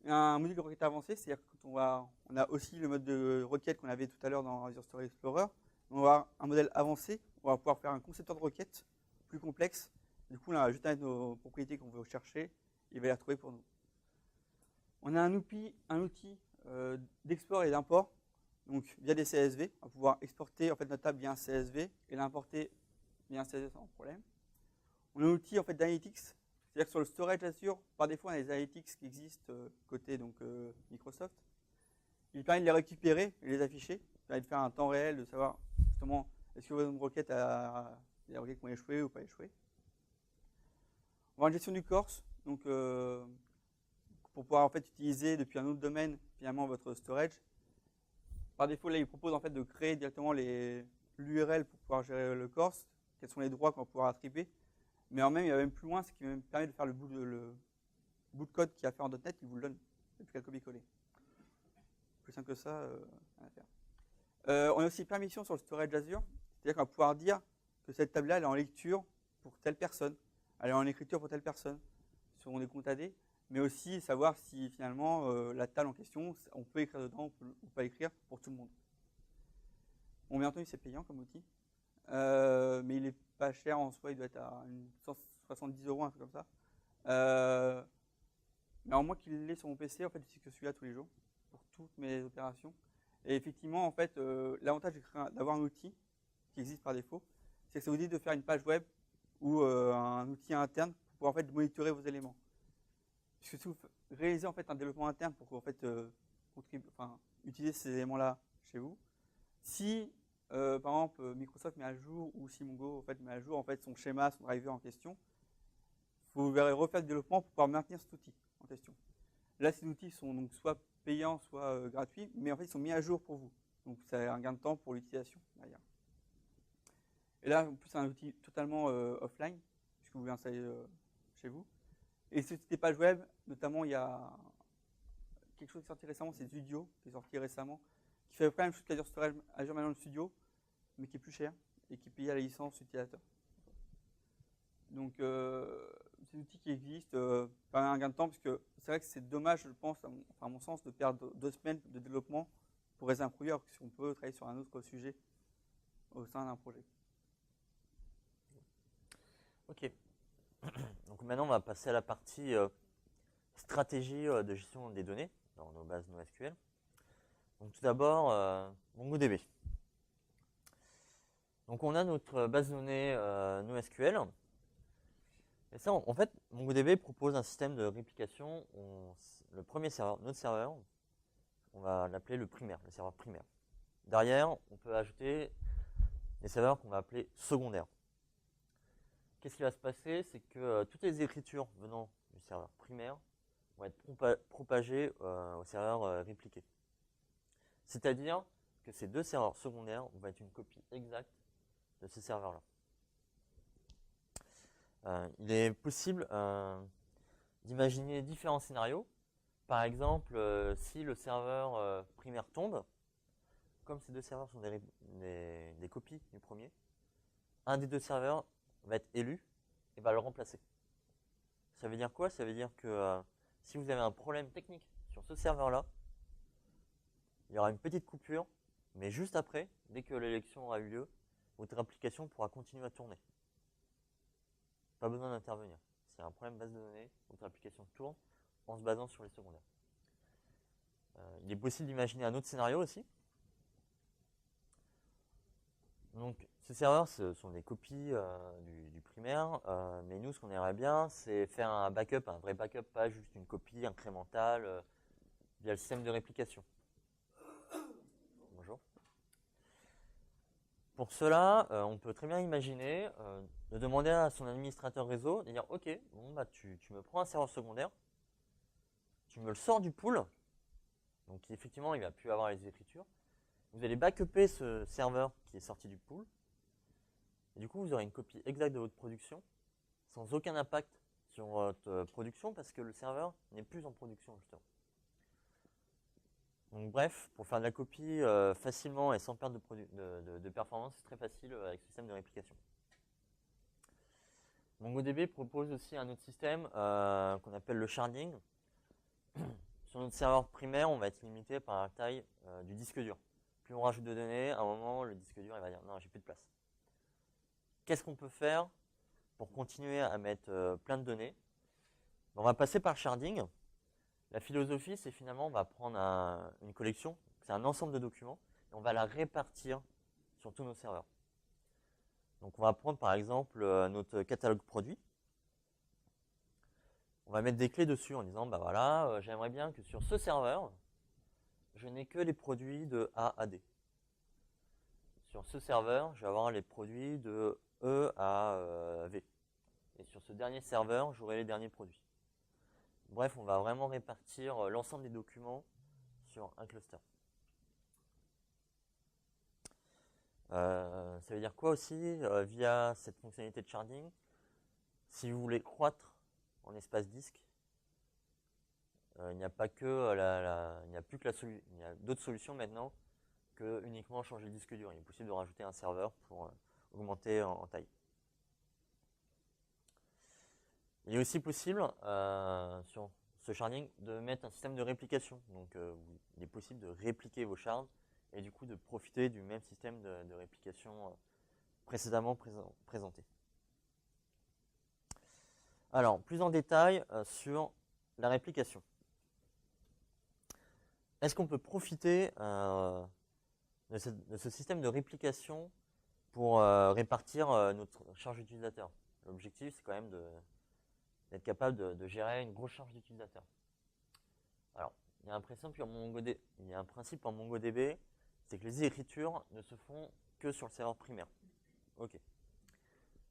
un module de requête avancé, c'est-à-dire que quand on a aussi le mode de requête qu'on avait tout à l'heure dans Azure Storage Explorer. On va avoir un modèle avancé, on va pouvoir faire un concepteur de requête plus complexe. Du coup, on a juste à mettre nos propriétés qu'on veut chercher, il va les retrouver pour nous. On a un outil d'export et d'import, donc via des CSV. On va pouvoir exporter en fait, notre table via un CSV et l'importer via un CSV sans problème. On a un outil en fait, d'analytics. C'est-à-dire que sur le storage Azure, par défaut, on a des analytics qui existent côté donc, Microsoft. il permet de les récupérer et les afficher. Il permet de faire un temps réel, de savoir justement est-ce que votre requête a des requêtes qui ont échoué ou pas échoué. On va avoir une gestion du corse, donc pour pouvoir en fait utiliser depuis un autre domaine finalement votre storage. Par défaut, là, il propose en fait de créer directement l'URL pour pouvoir gérer le corse, quels sont les droits qu'on va pouvoir attribuer. Mais en même, il va même plus loin, c'est qu'il permet de faire le bout de code qu'il a fait en .NET, il vous le donne, depuis qu'à copier-coller. Plus simple que ça, rien à faire. On a aussi permission sur le storage Azure, c'est-à-dire qu'on va pouvoir dire que cette table-là, elle est en lecture pour telle personne, elle est en écriture pour telle personne, selon des comptes AD, mais aussi savoir si finalement la table en question, on peut écrire dedans ou pas écrire pour tout le monde. Bon, bien entendu, c'est payant comme outil, mais il est pas cher en soi, il doit être à 170 €, un truc comme ça. Mais alors moi qui l'ai sur mon PC, en fait, j'utilise que celui-là tous les jours pour toutes mes opérations. Et effectivement, en fait, l'avantage d'avoir un outil qui existe par défaut, c'est que ça vous dit de faire une page web ou un outil interne pour pouvoir en fait monitorer vos éléments. Puisque si vous réalisez en fait un développement interne pour en fait utiliser ces éléments-là chez vous, si par exemple Microsoft met à jour ou si Mongo en fait met à jour en fait son schéma, son driver en question, vous verrez refaire le développement pour pouvoir maintenir cet outil en question. Là, ces outils sont donc soit payants, soit gratuits, mais en fait ils sont mis à jour pour vous. Donc c'est un gain de temps pour l'utilisation derrière. Et là, en plus, c'est un outil totalement offline, puisque vous l'installez chez vous. Et sur des pages web, notamment, il y a quelque chose qui est sorti récemment, c'est Studio, qui est sorti récemment, qui fait la même chose qu'Azure Storage, Azure Management Studio, mais qui est plus cher et qui est payé à la licence utilisateur. Donc, c'est des outils qui existent, permettent un gain de temps, parce que c'est vrai que c'est dommage, je pense, à mon sens, de perdre 2 semaines de développement pour réaliser un produit, alors que si on peut travailler sur un autre sujet au sein d'un projet. Ok. Donc maintenant, on va passer à la partie stratégie de gestion des données dans nos bases NoSQL. Donc tout d'abord, MongoDB. Donc on a notre base de données NoSQL. Et ça, en fait, MongoDB propose un système de réplication. Le premier serveur, notre serveur, on va l'appeler le primaire, le serveur primaire. Derrière, on peut ajouter des serveurs qu'on va appeler secondaires. Qu'est-ce qui va se passer? C'est que toutes les écritures venant du serveur primaire vont être propagées au serveur répliqué. C'est-à-dire que ces deux serveurs secondaires vont être une copie exacte de ces serveurs-là. Il est possible d'imaginer différents scénarios. Par exemple, si le serveur primaire tombe, comme ces deux serveurs sont des copies du premier, un des deux serveurs va être élu et va le remplacer. Ça veut dire quoi? Ça veut dire que si vous avez un problème technique sur ce serveur-là, il y aura une petite coupure, mais juste après, dès que l'élection aura eu lieu, votre application pourra continuer à tourner. Pas besoin d'intervenir. S'il y a un problème de base de données, votre application tourne en se basant sur les secondaires. Il est possible d'imaginer un autre scénario aussi. Donc, ces serveurs, ce sont des copies du primaire, mais nous, ce qu'on aimerait bien, c'est faire un backup, un vrai backup, pas juste une copie incrémentale via le système de réplication. Bonjour. Pour cela, on peut très bien imaginer de demander à son administrateur réseau de dire « Ok, bon, bah, tu me prends un serveur secondaire, tu me le sors du pool, donc effectivement, il ne va plus avoir les écritures. Vous allez backuper ce serveur qui est sorti du pool, et du coup, vous aurez une copie exacte de votre production, sans aucun impact sur votre production, parce que le serveur n'est plus en production, justement. Donc bref, pour faire de la copie facilement et sans perte de performance, c'est très facile avec ce système de réplication. MongoDB propose aussi un autre système qu'on appelle le sharding. Sur notre serveur primaire, on va être limité par la taille du disque dur. Plus on rajoute de données, à un moment, le disque dur il va dire non, j'ai plus de place. Qu'est-ce qu'on peut faire pour continuer à mettre plein de données? On va passer par le sharding. La philosophie, c'est finalement, on va prendre une collection, c'est un ensemble de documents, et on va la répartir sur tous nos serveurs. Donc on va prendre par exemple notre catalogue produit. On va mettre des clés dessus en disant, bah voilà, j'aimerais bien que sur ce serveur, je n'ai que les produits de A à D. Sur ce serveur, je vais avoir les produits de E à V. Et sur ce dernier serveur, j'aurai les derniers produits. Bref, on va vraiment répartir l'ensemble des documents sur un cluster. Ça veut dire quoi aussi via cette fonctionnalité de sharding? Si vous voulez croître en espace disque, il n'y a pas que il n'y a plus que il y a d'autres solutions maintenant que uniquement changer le disque dur. Il est possible de rajouter un serveur pour augmenter en taille. Il est aussi possible sur ce sharding de mettre un système de réplication. Donc il est possible de répliquer vos shards et du coup de profiter du même système de réplication précédemment présenté. Alors, plus en détail sur la réplication. Est-ce qu'on peut profiter de ce système de réplication pour répartir notre charge d'utilisateur? L'objectif, c'est quand même d'être capable de gérer une grosse charge d'utilisateur. Alors, il y a un principe en MongoDB, c'est que les écritures ne se font que sur le serveur primaire. Ok.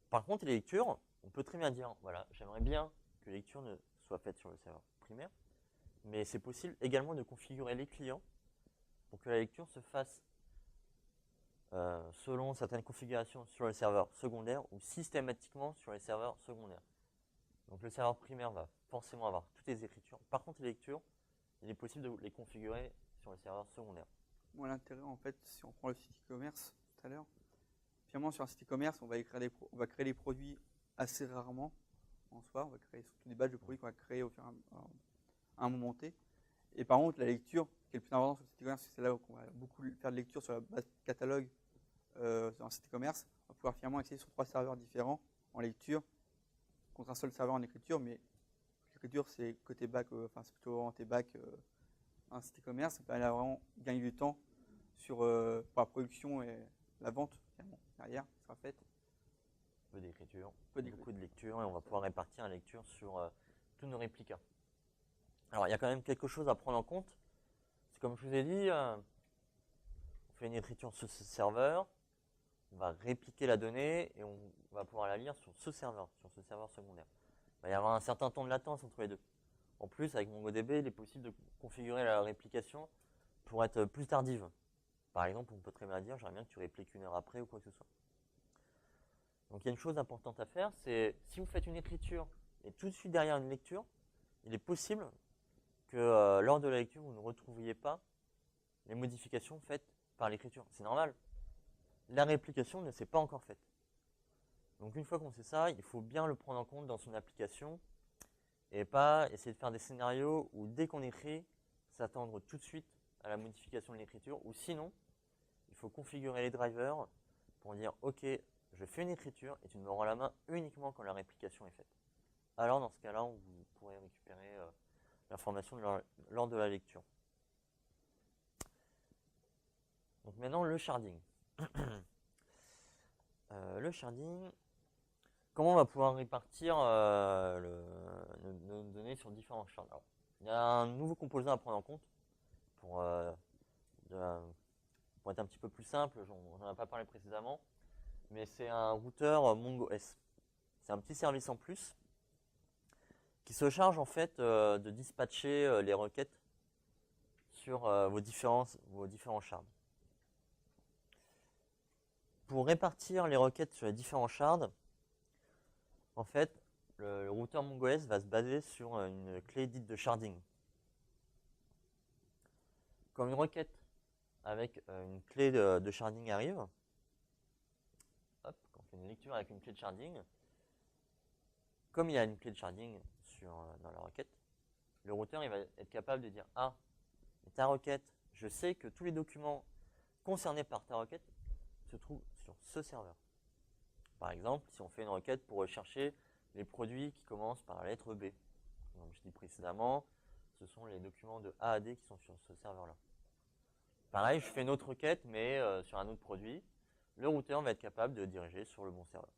Par contre, les lectures, on peut très bien dire, voilà, j'aimerais bien que les lectures ne soient faites sur le serveur primaire, mais c'est possible également de configurer les clients pour que la lecture se fasse selon certaines configurations sur le serveur secondaire ou systématiquement sur les serveurs secondaires. Donc le serveur primaire va forcément avoir toutes les écritures. Par contre, les lectures, il est possible de les configurer sur le serveur secondaire. Moi, l'intérêt, en fait, si on prend le site e-commerce tout à l'heure, finalement, sur un site e-commerce, on va créer les produits assez rarement en soi. On va créer surtout des badges de produits qu'on va créer à un moment T. Et par contre, la lecture, qui est le plus important sur le site e-commerce, c'est là où on va beaucoup faire de lecture sur la base catalogue sur un site e-commerce. On va pouvoir finalement accéder sur 3 serveurs différents en lecture contre un seul serveur en écriture, mais l'écriture, c'est côté back, c'est plutôt orienté back un site e-commerce. Ça permet vraiment gagner du temps pour la production et la vente, finalement, derrière, qui sera faite. Peu d'écriture, beaucoup de lecture, et on va pouvoir répartir la lecture sur tous nos réplicas. Alors, il y a quand même quelque chose à prendre en compte. C'est comme je vous ai dit, on fait une écriture sur ce serveur, on va répliquer la donnée et on va pouvoir la lire sur ce serveur secondaire. Il va y avoir un certain temps de latence entre les deux. En plus, avec MongoDB, il est possible de configurer la réplication pour être plus tardive. Par exemple, on peut très bien dire, j'aimerais bien que tu répliques 1 heure après ou quoi que ce soit. Donc il y a une chose importante à faire, c'est si vous faites une écriture et tout de suite derrière une lecture, il est possible que lors de la lecture, vous ne retrouviez pas les modifications faites par l'écriture. C'est normal. La réplication ne s'est pas encore faite. Donc une fois qu'on sait ça, il faut bien le prendre en compte dans son application et pas essayer de faire des scénarios où dès qu'on écrit, s'attendre tout de suite à la modification de l'écriture, ou sinon, il faut configurer les drivers pour dire ok, je fais une écriture et tu ne me rends la main uniquement quand la réplication est faite. Alors dans ce cas-là, vous pourrez récupérer l'information lors de la lecture. Donc maintenant le sharding. Le sharding, comment on va pouvoir répartir nos données sur différents shards? Alors, il y a un nouveau composant à prendre en compte pour être un petit peu plus simple, j'en ai pas parlé précédemment, mais c'est un routeur MongoS. C'est un petit service en plus qui se charge en fait de dispatcher les requêtes sur vos différents shards. Pour répartir les requêtes sur les différents shards, en fait, le routeur MongoS va se baser sur une clé dite de sharding. Quand une requête avec une clé de sharding arrive, hop, quand on fait une lecture avec une clé de sharding, comme il y a une clé de sharding dans la requête, le routeur il va être capable de dire ah, ta requête, je sais que tous les documents concernés par ta requête se trouvent sur ce serveur. Par exemple, si on fait une requête pour rechercher les produits qui commencent par la lettre B, comme je dis précédemment, ce sont les documents de A à D qui sont sur ce serveur-là. Pareil, je fais une autre requête, mais sur un autre produit, le routeur va être capable de diriger sur le bon serveur.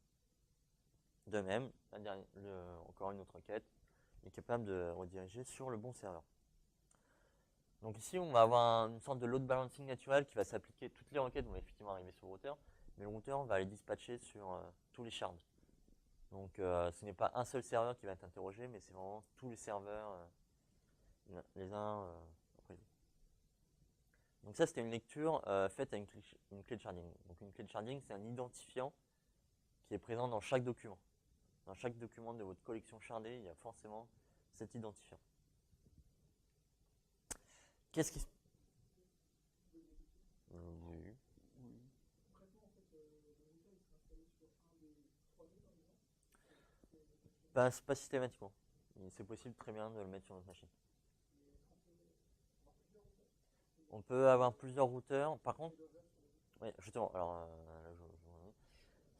De même, encore une autre requête est capable de rediriger sur le bon serveur. Donc ici, on va avoir une sorte de load balancing naturel qui va s'appliquer. Toutes les requêtes vont effectivement arriver sur le routeur, mais le routeur va les dispatcher sur tous les shards. Donc ce n'est pas un seul serveur qui va être interrogé, mais c'est vraiment tous les serveurs, les uns après les autres. Donc ça, c'était une lecture faite à une clé de sharding. Donc une clé de sharding, c'est un identifiant qui est présent dans chaque document. Dans chaque document de votre collection shardée, il y a forcément cet identifiant. Qu'est-ce qui se... Oui. Pas systématiquement. C'est possible très bien de le mettre sur notre machine. On peut avoir plusieurs routeurs. Par contre, oui, justement, alors,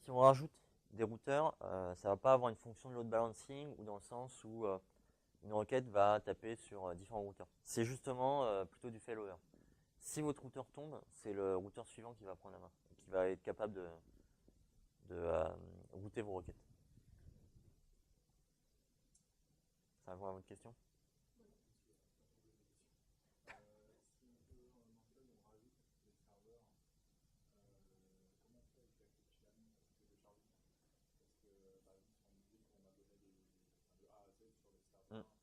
si on rajoute des routeurs, ça va pas avoir une fonction de load balancing ou dans le sens où une requête va taper sur différents routeurs. C'est justement plutôt du failover. Si votre routeur tombe, c'est le routeur suivant qui va prendre la main, qui va être capable de router vos requêtes. Ça répond à votre question?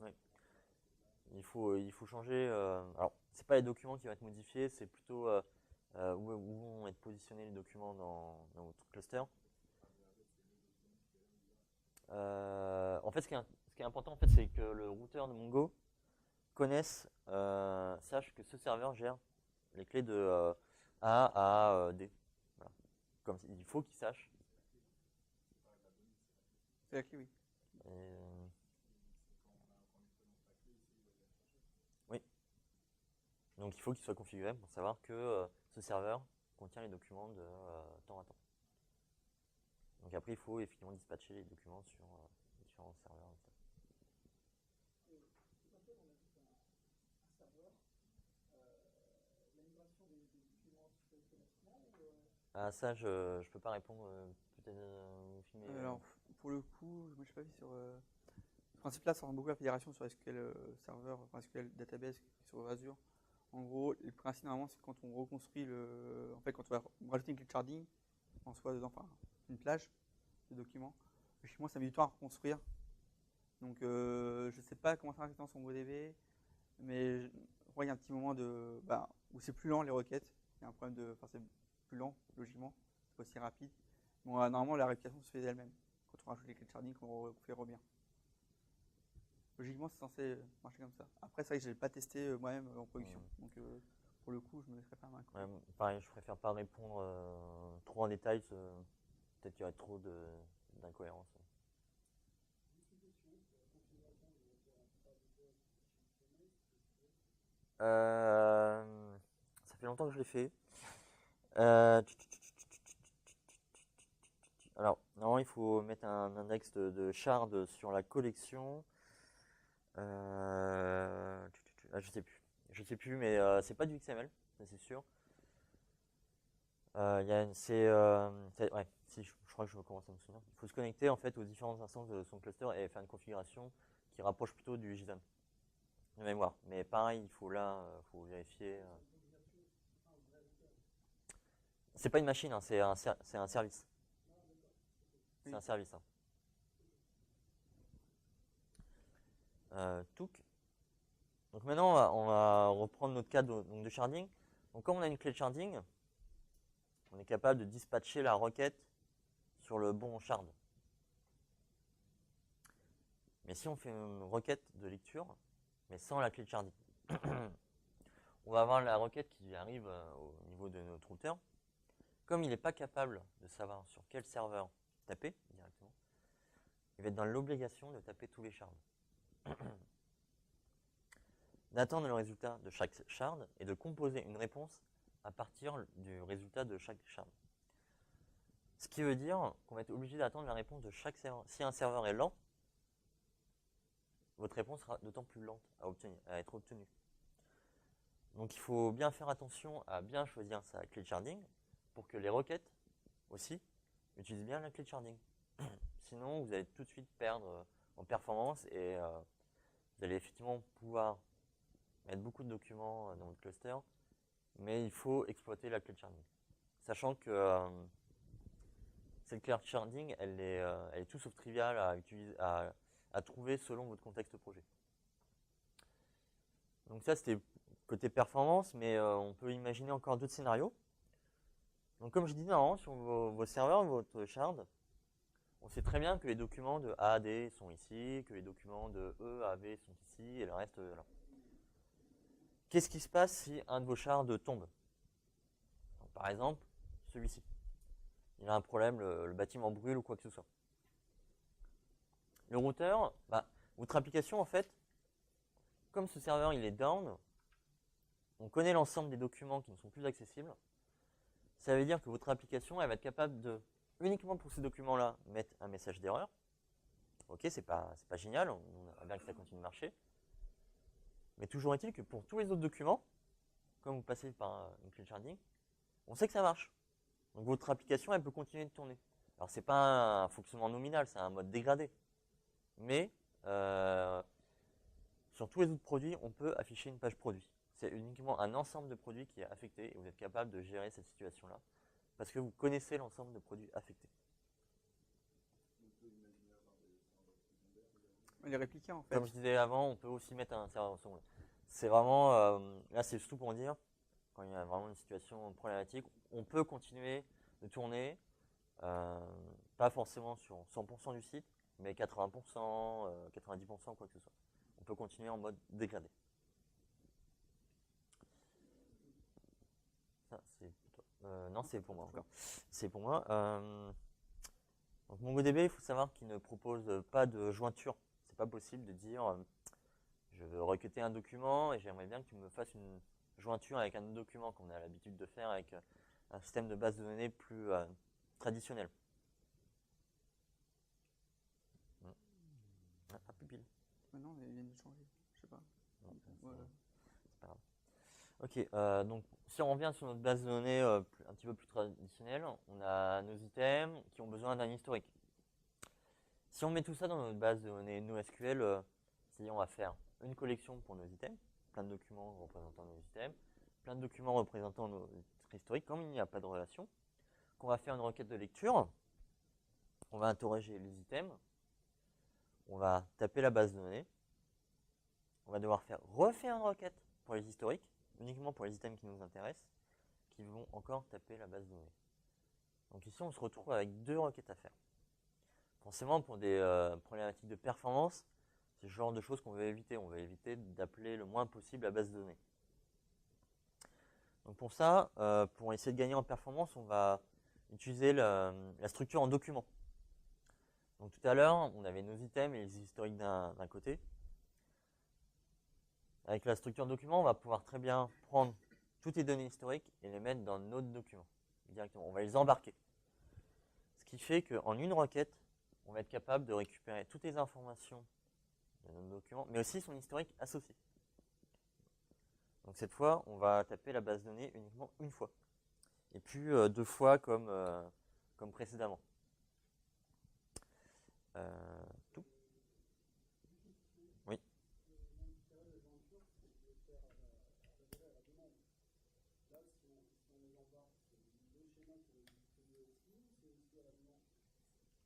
Oui. Il faut changer. Alors, c'est pas les documents qui vont être modifiés, c'est plutôt où vont être positionnés les documents dans votre cluster. En fait, ce qui est important, en fait, c'est que le routeur de Mongo sache que ce serveur gère les clés de A à D. Voilà. Comme il faut qu'il sache. C'est la clé, oui. Oui. Donc il faut qu'il soit configuré pour savoir que ce serveur contient les documents de temps à temps. Donc après, il faut effectivement dispatcher les documents sur différents serveurs. Ah, ça, je ne peux pas répondre. Peut-être Alors, pour le coup, moi je sais pas vu sur. Ce principe-là, ça rend beaucoup la fédération sur SQL Server, enfin SQL Database sur Azure. En gros, le principe normalement, c'est quand on reconstruit le. En fait, quand on va rajouter une clé de sharding, en soi dedans, enfin une plage de documents. Chez moi, ça met du temps à reconstruire. Donc, je sais pas comment faire exactement sur MongoDB, mais je crois qu'il y a un petit moment où c'est plus lent les requêtes. Il y a un problème de. Enfin, c'est plus lent, logiquement. C'est pas aussi rapide. Bon, normalement, la réplication se fait d'elle-même. Quand on rajoute les clés de sharding, on fait bien. Logiquement, c'est censé marcher comme ça. Après, c'est vrai que je l'ai pas testé moi-même en production. Donc, pour le coup, je me laisserai pas un coup. Ouais, pareil, je préfère pas répondre trop en détail. Peut-être qu'il y aurait trop d'incohérences. Ça fait longtemps que je l'ai fait. Alors, normalement, il faut mettre un index de shard sur la collection. Je sais plus. Je sais plus, mais c'est pas du XML, ça c'est sûr. Ouais, si, je crois que je commence à me souvenir. Il faut se connecter en fait aux différentes instances de son cluster et faire une configuration qui rapproche plutôt du JSON de mémoire. Mais pareil, il faut faut vérifier. C'est pas une machine, hein, c'est un service. C'est un service. Hein. Touk. Donc maintenant, on va reprendre notre cas de sharding. Donc comme on a une clé de sharding, on est capable de dispatcher la requête sur le bon shard. Mais si on fait une requête de lecture, mais sans la clé de sharding, on va avoir la requête qui arrive au niveau de notre routeur. Comme il n'est pas capable de savoir sur quel serveur taper directement, il va être dans l'obligation de taper tous les shards. D'attendre le résultat de chaque shard et de composer une réponse à partir du résultat de chaque shard. Ce qui veut dire qu'on va être obligé d'attendre la réponse de chaque serveur. Si un serveur est lent, votre réponse sera d'autant plus lente à être obtenue. Donc il faut bien faire attention à bien choisir sa clé de sharding pour que les requêtes aussi utilisent bien la clé de sharding. Sinon, vous allez tout de suite perdre en performance et vous allez effectivement pouvoir mettre beaucoup de documents dans votre cluster, mais il faut exploiter la clé de sharding. Sachant que cette clé de sharding, elle est tout sauf triviale à trouver selon votre contexte projet. Donc ça, c'était côté performance, mais on peut imaginer encore d'autres scénarios. Donc comme je disais avant, sur vos serveurs, votre shard, on sait très bien que les documents de A à D sont ici, que les documents de E à V sont ici, et le reste là. Qu'est-ce qui se passe si un de vos shards tombe? Donc, par exemple, celui-ci. Il a un problème, le bâtiment brûle ou quoi que ce soit. Le routeur, votre application, en fait, comme ce serveur il est down, on connaît l'ensemble des documents qui ne sont plus accessibles. Ça veut dire que votre application, elle va être capable de, uniquement pour ces documents-là, mettre un message d'erreur. Ok, c'est pas génial, on aimerait bien que ça continue de marcher. Mais toujours est-il que pour tous les autres documents, comme vous passez par une clé de sharding, on sait que ça marche. Donc votre application, elle peut continuer de tourner. Alors c'est pas un fonctionnement nominal, c'est un mode dégradé. Mais sur tous les autres produits, on peut afficher une page produit. C'est uniquement un ensemble de produits qui est affecté et vous êtes capable de gérer cette situation-là parce que vous connaissez l'ensemble de produits affectés. Les répliquer en fait. Comme je disais avant, on peut aussi mettre un serveur secondaire. C'est vraiment, là c'est surtout pour dire, quand il y a vraiment une situation problématique, on peut continuer de tourner, pas forcément sur 100% du site, mais 80%, 90%, quoi que ce soit. On peut continuer en mode dégradé. Ça, c'est pour toi. Non, c'est pour moi encore. C'est pour moi. Donc MongoDB, il faut savoir qu'il ne propose pas de jointure. C'est pas possible de dire je veux requêter un document et j'aimerais bien que tu me fasses une jointure avec un autre document qu'on a l'habitude de faire avec un système de base de données plus traditionnel. Ah, pupille. Non, mais il vient de changer. Je sais pas. Non, c'est pas grave. Ok, donc si on revient sur notre base de données un petit peu plus traditionnelle, on a nos items qui ont besoin d'un historique. Si on met tout ça dans notre base de données NoSQL, c'est-à-dire on va faire une collection pour nos items, plein de documents représentant nos items, plein de documents représentant notre historique, comme il n'y a pas de relation, qu'on va faire une requête de lecture, on va interroger les items, on va taper la base de données, on va devoir refaire une requête pour les historiques, uniquement pour les items qui nous intéressent, qui vont encore taper la base de données. Donc ici, on se retrouve avec 2 requêtes à faire. Forcément, pour des problématiques de performance, c'est le genre de choses qu'on veut éviter. On veut éviter d'appeler le moins possible la base de données. Donc pour ça, pour essayer de gagner en performance, on va utiliser la structure en document. Donc tout à l'heure, on avait nos items et les historiques d'un côté. Avec la structure document, on va pouvoir très bien prendre toutes les données historiques et les mettre dans notre document directement. On va les embarquer. Ce qui fait qu'en une requête, on va être capable de récupérer toutes les informations de notre document, mais aussi son historique associé. Donc cette fois, on va taper la base de données uniquement une fois, et puis 2 fois comme précédemment. Tout. Oui.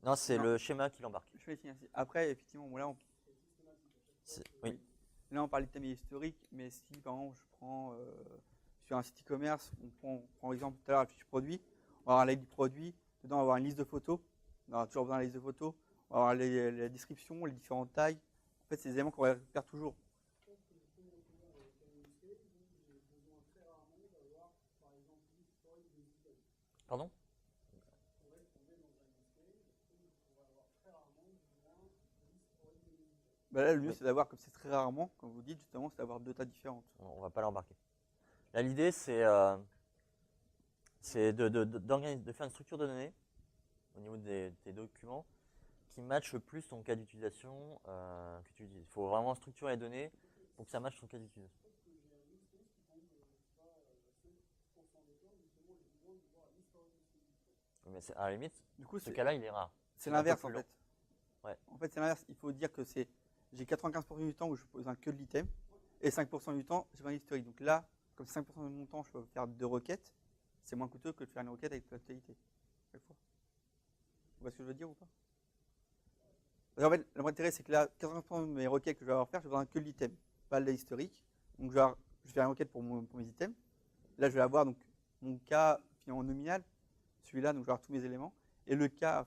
Non, c'est le schéma qui l'embarque. Après, effectivement, là, Oui. Là, on parle d'item historique, mais si, par exemple, je prends sur un site e-commerce, on prend exemple tout à l'heure la fiche produit, on va avoir l'ID produit, dedans, on va avoir une liste de photos, on aura toujours besoin de la liste de photos, on va avoir la description, les différentes tailles. En fait, c'est des éléments qu'on va faire toujours. Pardon? Là, le mieux, c'est d'avoir, comme c'est très rarement, comme vous dites, justement, c'est d'avoir 2 tas différentes. On ne va pas l'embarquer. Là, l'idée, c'est de faire une structure de données au niveau de tes documents qui matche plus ton cas d'utilisation que tu utilises. Il faut vraiment structurer les données pour que ça matche ton cas d'utilisation. Mais à la limite, du coup, ce cas-là, il est rare. C'est l'inverse, en fait. Ouais. En fait, c'est l'inverse. Il faut dire que j'ai 95% du temps où je pose un que de l'item. et 5% du temps, j'ai pas l'historique. Donc là, comme c'est 5% de mon temps, je peux faire 2 requêtes. C'est moins coûteux que de faire une requête avec l'actualité. Chaque fois. Vous voyez ce que je veux dire ou pas? En fait, l'intérêt, c'est que là, 80% de mes requêtes que je vais avoir à faire, je vais avoir que l'item, pas l'historique. Donc je vais faire une requête pour mes items. Là, je vais avoir donc mon cas finalement nominal, celui-là, donc je vais avoir tous mes éléments. Et le cas,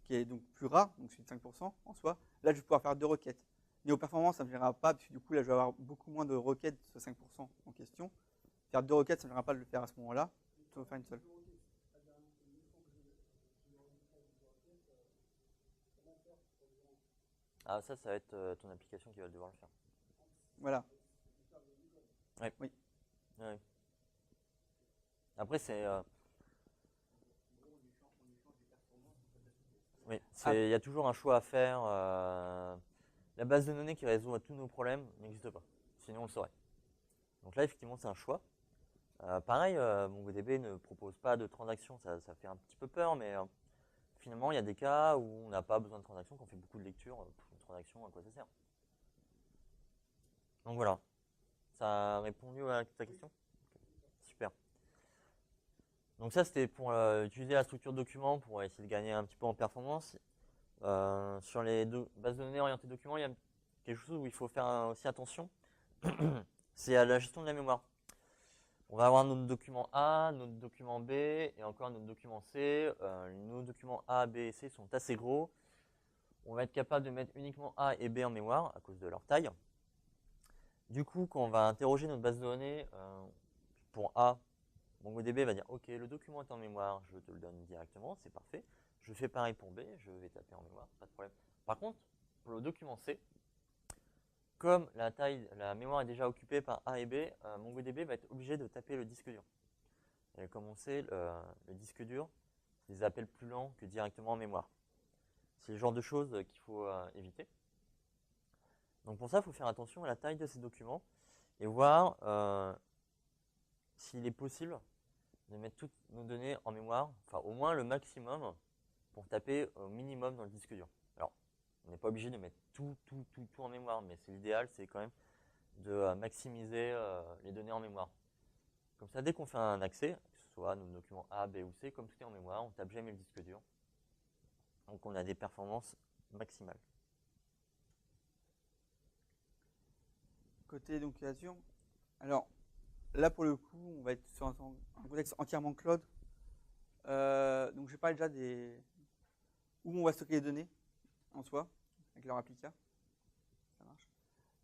qui est donc plus rare, donc celui de 5% en soi, là, je vais pouvoir faire 2 requêtes. Niveau performance, ça ne me gênera pas, puisque du coup, là, je vais avoir beaucoup moins de requêtes sur 5% en question. Faire 2 requêtes, ça ne me gênera pas de le faire à ce moment-là. Je vais faire une seule. Ah, ça va être ton application qui va devoir le faire. Voilà. Ouais. Oui. Ouais. Après, oui, il y a toujours un choix à faire. La base de données qui résout tous nos problèmes n'existe pas. Sinon, on le saurait. Donc là, effectivement, c'est un choix. Pareil, MongoDB ne propose pas de transactions. Ça fait un petit peu peur, mais finalement, il y a des cas où on n'a pas besoin de transactions, qu'on fait beaucoup de lectures. Une transaction, à quoi ça sert? Donc voilà. Ça a répondu à ta question? Super. Donc ça, c'était pour utiliser la structure de document pour essayer de gagner un petit peu en performance. Sur les bases de données orientées documents, il y a quelque chose où il faut faire aussi attention. C'est à la gestion de la mémoire. On va avoir notre document A, notre document B et encore notre document C. Nos documents A, B et C sont assez gros. On va être capable de mettre uniquement A et B en mémoire à cause de leur taille. Du coup, quand on va interroger notre base de données pour A, MongoDB va dire ok, le document est en mémoire, je te le donne directement, c'est parfait. Je fais pareil pour B, je vais taper en mémoire, pas de problème. Par contre, pour le document C, comme la mémoire est déjà occupée par A et B, MongoDB va être obligé de taper le disque dur. Et comme on sait, le disque dur, c'est des appels plus lents que directement en mémoire. C'est le genre de choses qu'il faut éviter. Donc pour ça, il faut faire attention à la taille de ces documents et voir s'il est possible de mettre toutes nos données en mémoire, enfin au moins le maximum pour taper au minimum dans le disque dur. Alors, on n'est pas obligé de mettre tout en mémoire, mais l'idéal, c'est quand même de maximiser les données en mémoire. Comme ça, dès qu'on fait un accès, que ce soit nos documents A, B ou C, comme tout est en mémoire, on ne tape jamais le disque dur. Donc on a des performances maximales. Côté donc Azure, alors là pour le coup, on va être sur un contexte entièrement cloud. Donc je vais parler déjà où on va stocker les données en soi, avec leur applica. Ça marche.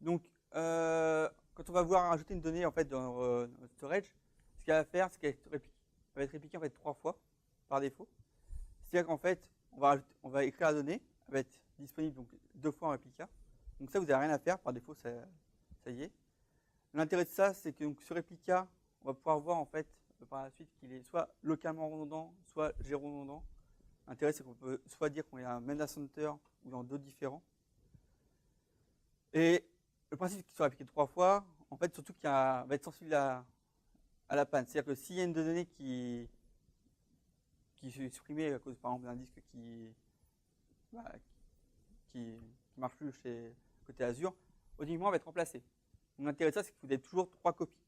Donc quand on va vouloir ajouter une donnée en fait dans notre storage, ce qu'elle va faire, c'est qu'elle va être répliquée en fait 3 fois par défaut. C'est-à-dire qu'en fait, on va écrire la donnée, elle va être disponible donc 2 fois en réplica. Donc ça, vous n'avez rien à faire, par défaut, ça y est. L'intérêt de ça, c'est que donc, sur réplica, on va pouvoir voir en fait par la suite qu'il est soit localement redondant, soit géro-redondant. L'intérêt, c'est qu'on peut soit dire qu'on est un même data center ou dans 2 différents. Et le principe qu'il soit répliqué 3 fois, en fait, surtout qu'il va être sensible à la panne. C'est-à-dire que s'il y a une donnée qui est supprimée à cause, par exemple, d'un disque qui marche plus chez côté Azure, automatiquement, elle va être remplacée. Donc l'intérêt de ça, c'est que vous avez toujours 3 copies.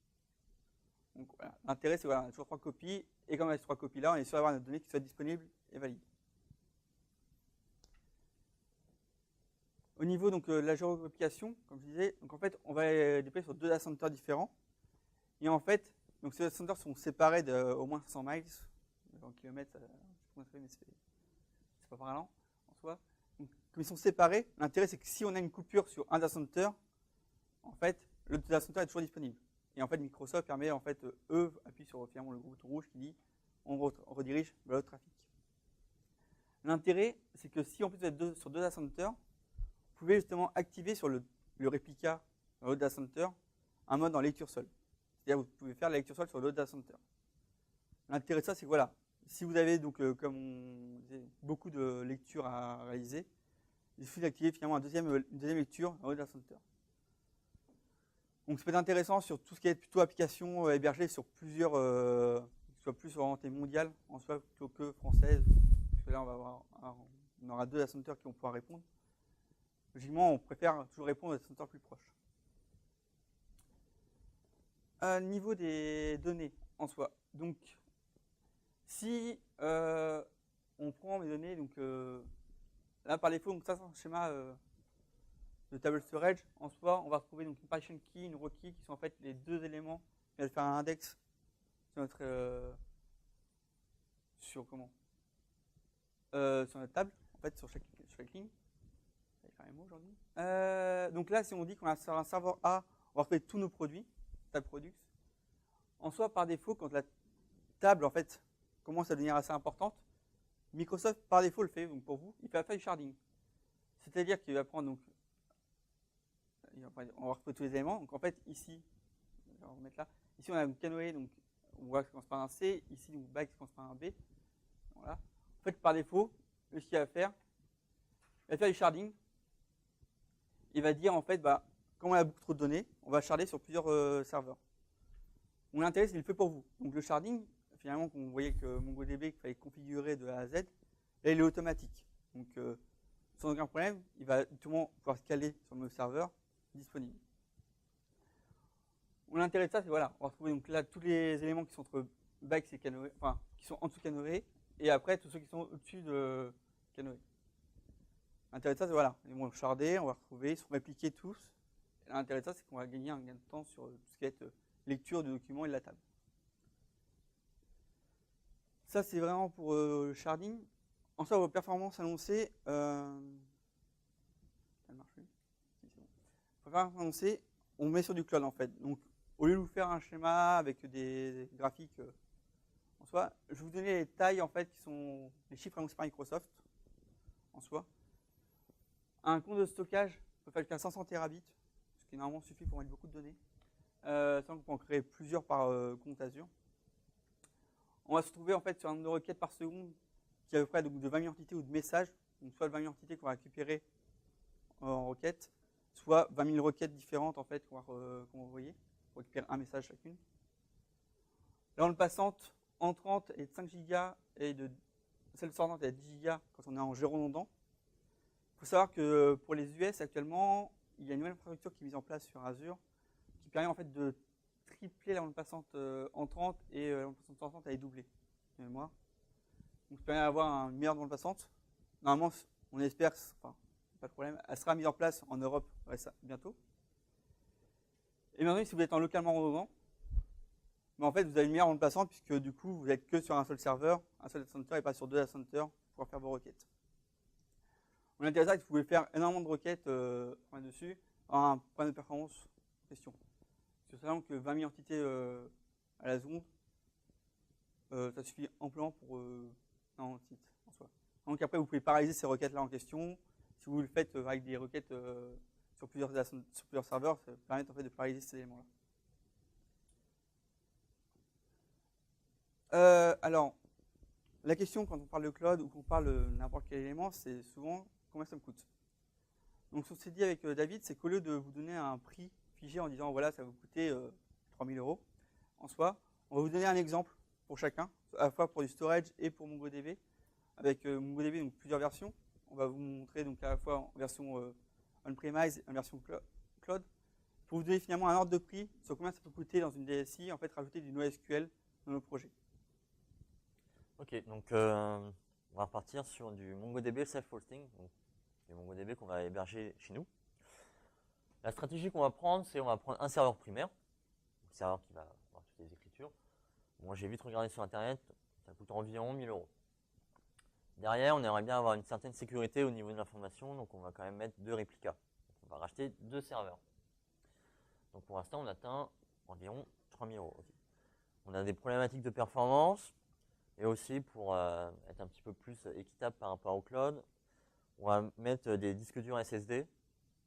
Donc voilà, l'intérêt, c'est voilà, toujours 3 copies, et comme on a ces 3 copies-là, on est sûr d'avoir une donnée qui soit disponible et valide. Au niveau donc, de la géoréplication, comme je disais, donc en fait, on va déployer sur 2 data centers différents. Et en fait, donc ces data centers sont séparés d'au moins 500 miles. En kilomètres, je ne sais pas comment ça fait, mais c'est pas parlant en soi. Donc, comme ils sont séparés, l'intérêt c'est que si on a une coupure sur un data center, en fait, le data center est toujours disponible. Et en fait, Microsoft permet, en fait, eux appuient sur finalement le bouton rouge qui dit on redirige vers l'autre trafic. L'intérêt, c'est que si en plus vous êtes sur 2 data centers, vous pouvez justement activer sur le réplica dans l'autre data center un mode en lecture seule. C'est-à-dire que vous pouvez faire la lecture seule sur l'autre data center. L'intérêt de ça, c'est que voilà, si vous avez donc, comme on disait, beaucoup de lectures à réaliser, il suffit d'activer finalement une deuxième lecture dans l'autre data center. Donc ça peut être intéressant sur tout ce qui est plutôt application hébergée sur plusieurs, soit plus orientée mondiale en soi plutôt que française, parce que là on aura 2 data centers qui vont pouvoir répondre. logiquement, on préfère toujours répondre aux data centers plus proches. Niveau des données en soi. Donc, si on prend mes données, donc là par défaut, donc ça c'est un schéma de table storage. En soi, on va retrouver donc une partition key, une row key, qui sont en fait les deux éléments qui vont faire un index sur notre sur notre table, en fait sur chaque ligne. Je vais faire les mots aujourd'hui. Donc là, si on dit qu'on a sur un serveur A, on va retrouver tous nos produits, table products. En soi, par défaut, quand la table en fait commence à devenir assez importante, Microsoft par défaut le fait. Donc pour vous, il fait la file sharding. C'est-à-dire qu'il va prendre donc, on va retrouver tous les éléments. Donc en fait ici, je vais remettre là. Ici on a une canoë, donc on voit que ça commence par un C. Ici donc back ça commence par un B. Voilà. En fait par défaut, ce qu'il va faire, il va faire du sharding. Il va dire en fait, bah, comme on a beaucoup trop de données, on va sharder sur plusieurs serveurs. Mon intérêt, c'est qu'il le fait pour vous. Donc le sharding, finalement, quand vous voyez que MongoDB qu'il fallait configurer de A à Z, là, il est automatique. Donc sans aucun problème, il va tout le monde pouvoir se caler sur nos serveurs disponibles. Mon intérêt de ça, c'est voilà, on va retrouver donc là tous les éléments qui sont entre back et canoë, enfin qui sont en dessous de canoë, et après tous ceux qui sont au-dessus de canoë. L'intérêt de ça, c'est voilà, ils vont sharder, on va retrouver, ils sont répliqués tous. L'intérêt de ça, c'est qu'on va gagner un gain de temps sur tout ce qui va être lecture de documents et de la table. Ça, c'est vraiment pour le sharding. En soi, vos performances annoncées, ça marche plus. Si, c'est bon. Performances annoncées, on met sur du cloud en fait. Donc, au lieu de vous faire un schéma avec des graphiques en soi, je vais vous donner les tailles en fait qui sont les chiffres annoncés par Microsoft en soi. Un compte de stockage peut faire jusqu'à 500 terabits, ce qui normalement suffit pour mettre beaucoup de données. Sans qu'on peut en créer plusieurs par compte Azure. On va se trouver en fait sur un nombre de requêtes par seconde qui est à peu près de 20 000 entités ou de messages. Donc soit 20 000 entités qu'on va récupérer en requête, soit 20 000 requêtes différentes en fait qu'on va envoyer pour récupérer un message chacune. La bande passante entrante est de 5 Go et celle sortante est de 10 Go quand on est en jeu redondant. Il faut savoir que pour les US actuellement, il y a une nouvelle infrastructure qui est mise en place sur Azure qui permet en fait de tripler la bande passante entrante et la bande passante sortante elle est doublée de mémoire. Donc ça permet d'avoir une meilleure bande passante. Normalement, on espère, enfin, pas de problème, elle sera mise en place en Europe bientôt. Et maintenant, si vous êtes en localement redondant, mais en fait, vous avez une meilleure bande passante puisque du coup, vous n'êtes que sur un seul serveur, un seul data center et pas sur deux data centers pour faire vos requêtes. On est intéressant que vous pouvez faire énormément de requêtes dessus, un problème de performance en question. Parce que que 20 000 entités à la seconde, ça suffit amplement pour un site en soi. Donc après, vous pouvez paralyser ces requêtes-là en question. Si vous le faites avec des requêtes sur plusieurs serveurs, ça permet en fait de paralyser ces éléments-là. Alors, la question quand on parle de cloud ou qu'on parle de n'importe quel élément, c'est souvent combien ça me coûte. Donc ce qu'on s'est dit avec David, c'est qu'au lieu de vous donner un prix figé en disant voilà, ça va vous coûter 3 000 € en soi, on va vous donner un exemple pour chacun, à la fois pour du storage et pour MongoDB. Avec MongoDB, donc plusieurs versions. On va vous montrer donc à la fois en version on-premise et en version cloud, pour vous donner finalement un ordre de prix sur combien ça peut coûter dans une DSI, en fait rajouter du NoSQL dans nos projets. Ok, donc on va repartir sur du MongoDB self-hosting, donc du MongoDB qu'on va héberger chez nous. La stratégie qu'on va prendre, c'est on va prendre un serveur primaire, un serveur qui va avoir toutes les écritures. Moi, j'ai vite regardé sur internet, ça coûte environ 1 000 €. Derrière, on aimerait bien avoir une certaine sécurité au niveau de l'information, donc on va quand même mettre 2 réplicas. Donc on va racheter 2 serveurs. Donc pour l'instant, on atteint environ 3 000 €. Okay. On a des problématiques de performance, et aussi pour être un petit peu plus équitable par rapport au cloud, on va mettre des disques durs SSD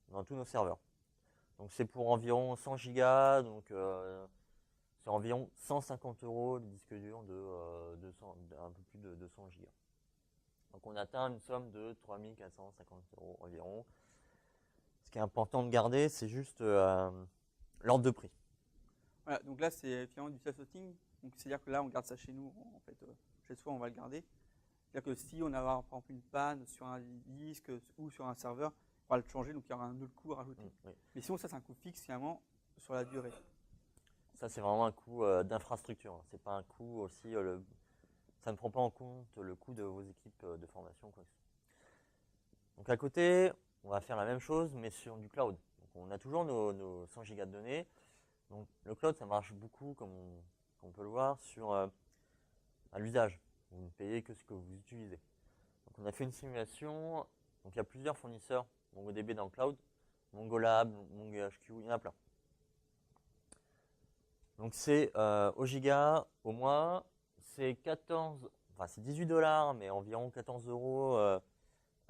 dans tous nos serveurs. Donc c'est pour environ 100 Go, donc c'est environ 150 € le disque dur de un peu plus de 200 Go. Donc on atteint une somme de 3 450 € environ. Ce qui est important de garder, c'est juste l'ordre de prix. Voilà, donc là c'est finalement du self-hosting. Donc c'est-à-dire que là on garde ça chez nous, en fait, chez soi on va le garder. C'est-à-dire que si on a par exemple une panne sur un disque ou sur un serveur, pourra le changer, donc il y aura un autre coût à rajouter. Oui. Mais sinon, ça, c'est un coût fixe finalement sur la durée. Ça, c'est vraiment un coût d'infrastructure, hein. C'est pas un coût aussi. Ça ne prend pas en compte le coût de vos équipes de formation, quoi. Donc à côté, on va faire la même chose, mais sur du cloud. Donc, on a toujours nos 100 gigas de données. Donc le cloud, ça marche beaucoup, comme on peut le voir, sur à l'usage. Vous ne payez que ce que vous utilisez. Donc on a fait une simulation. Donc il y a plusieurs fournisseurs MongoDB dans le cloud. MongoLab, MongoHQ, il y en a plein. Donc c'est au giga au mois, c'est 14, enfin c'est 18 $, mais environ 14 euros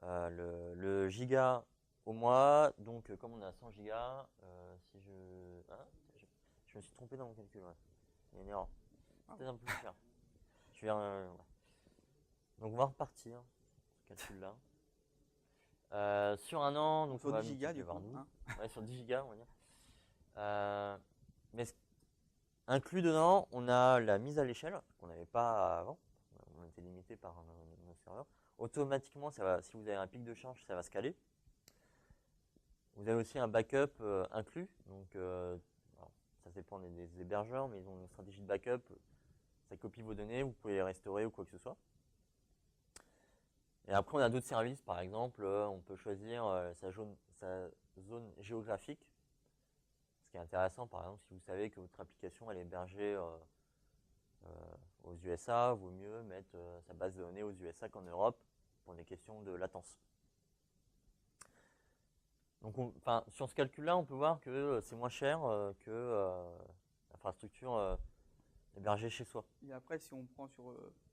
le giga au mois. Donc comme on a 100 gigas, si je me suis trompé dans mon calcul. Ouais. Il y a une erreur. C'est peut-être un peu cher. Je vais, ouais. Donc on va repartir ce calcul-là. Sur un an, donc Sur on va 10 gigas du multiplier coup. par 12. Ouais, sur 10 gigas, on va dire. Mais inclus dedans, on a la mise à l'échelle qu'on n'avait pas avant. On était limité par nos serveurs. Automatiquement, si vous avez un pic de charge, ça va se caler. Vous avez aussi un backup inclus. Donc, alors, ça dépend des hébergeurs, mais ils ont une stratégie de backup. Ça copie vos données, vous pouvez les restaurer ou quoi que ce soit. Et après, on a d'autres services. Par exemple, on peut choisir sa zone géographique. Ce qui est intéressant, par exemple, si vous savez que votre application elle est hébergée aux USA, vaut mieux mettre sa base de données aux USA qu'en Europe pour des questions de latence. Donc, sur ce calcul-là, on peut voir que c'est moins cher que l'infrastructure hébergée chez soi. Et après, si on prend sur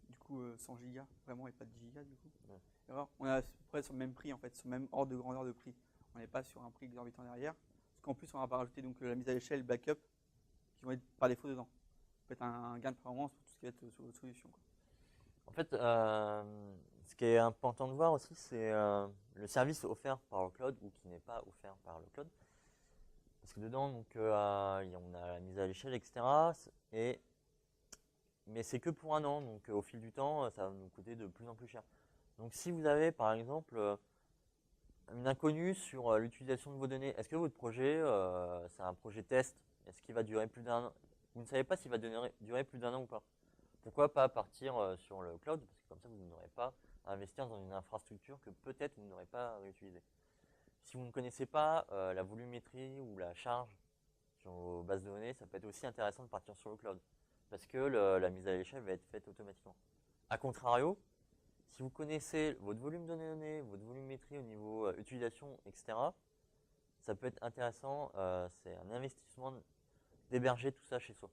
du coup 100 gigas, vraiment, et pas 10 gigas du coup, Ouais. alors, on est à peu près sur le même prix en fait, sur le même ordre de grandeur de prix. On n'est pas sur un prix exorbitant derrière. Parce qu'en plus, on va pas rajouter donc la mise à l'échelle, le backup, qui vont être par défaut dedans. Ça peut être un gain de performance pour tout ce qui va être sur votre solution, quoi. En fait, ce qui est important de voir aussi, c'est le service offert par le cloud ou qui n'est pas offert par le cloud. Parce que dedans, donc, on a la mise à l'échelle, etc. Mais c'est que pour un an, donc au fil du temps, ça va nous coûter de plus en plus cher. Donc si vous avez par exemple une inconnue sur l'utilisation de vos données, est-ce que votre projet, c'est un projet test? Est-ce qu'il va durer plus d'un an? Vous ne savez pas s'il va durer plus d'un an ou pas. Pourquoi pas partir sur le cloud? Parce que comme ça, vous n'aurez pas à investir dans une infrastructure que peut-être vous n'aurez pas à réutiliser. Si vous ne connaissez pas la volumétrie ou la charge sur vos bases de données, ça peut être aussi intéressant de partir sur le cloud. Parce que la mise à l'échelle va être faite automatiquement. A contrario, si vous connaissez votre volume de données, votre volumétrie au niveau utilisation, etc., ça peut être intéressant. C'est un investissement d'héberger tout ça chez soi.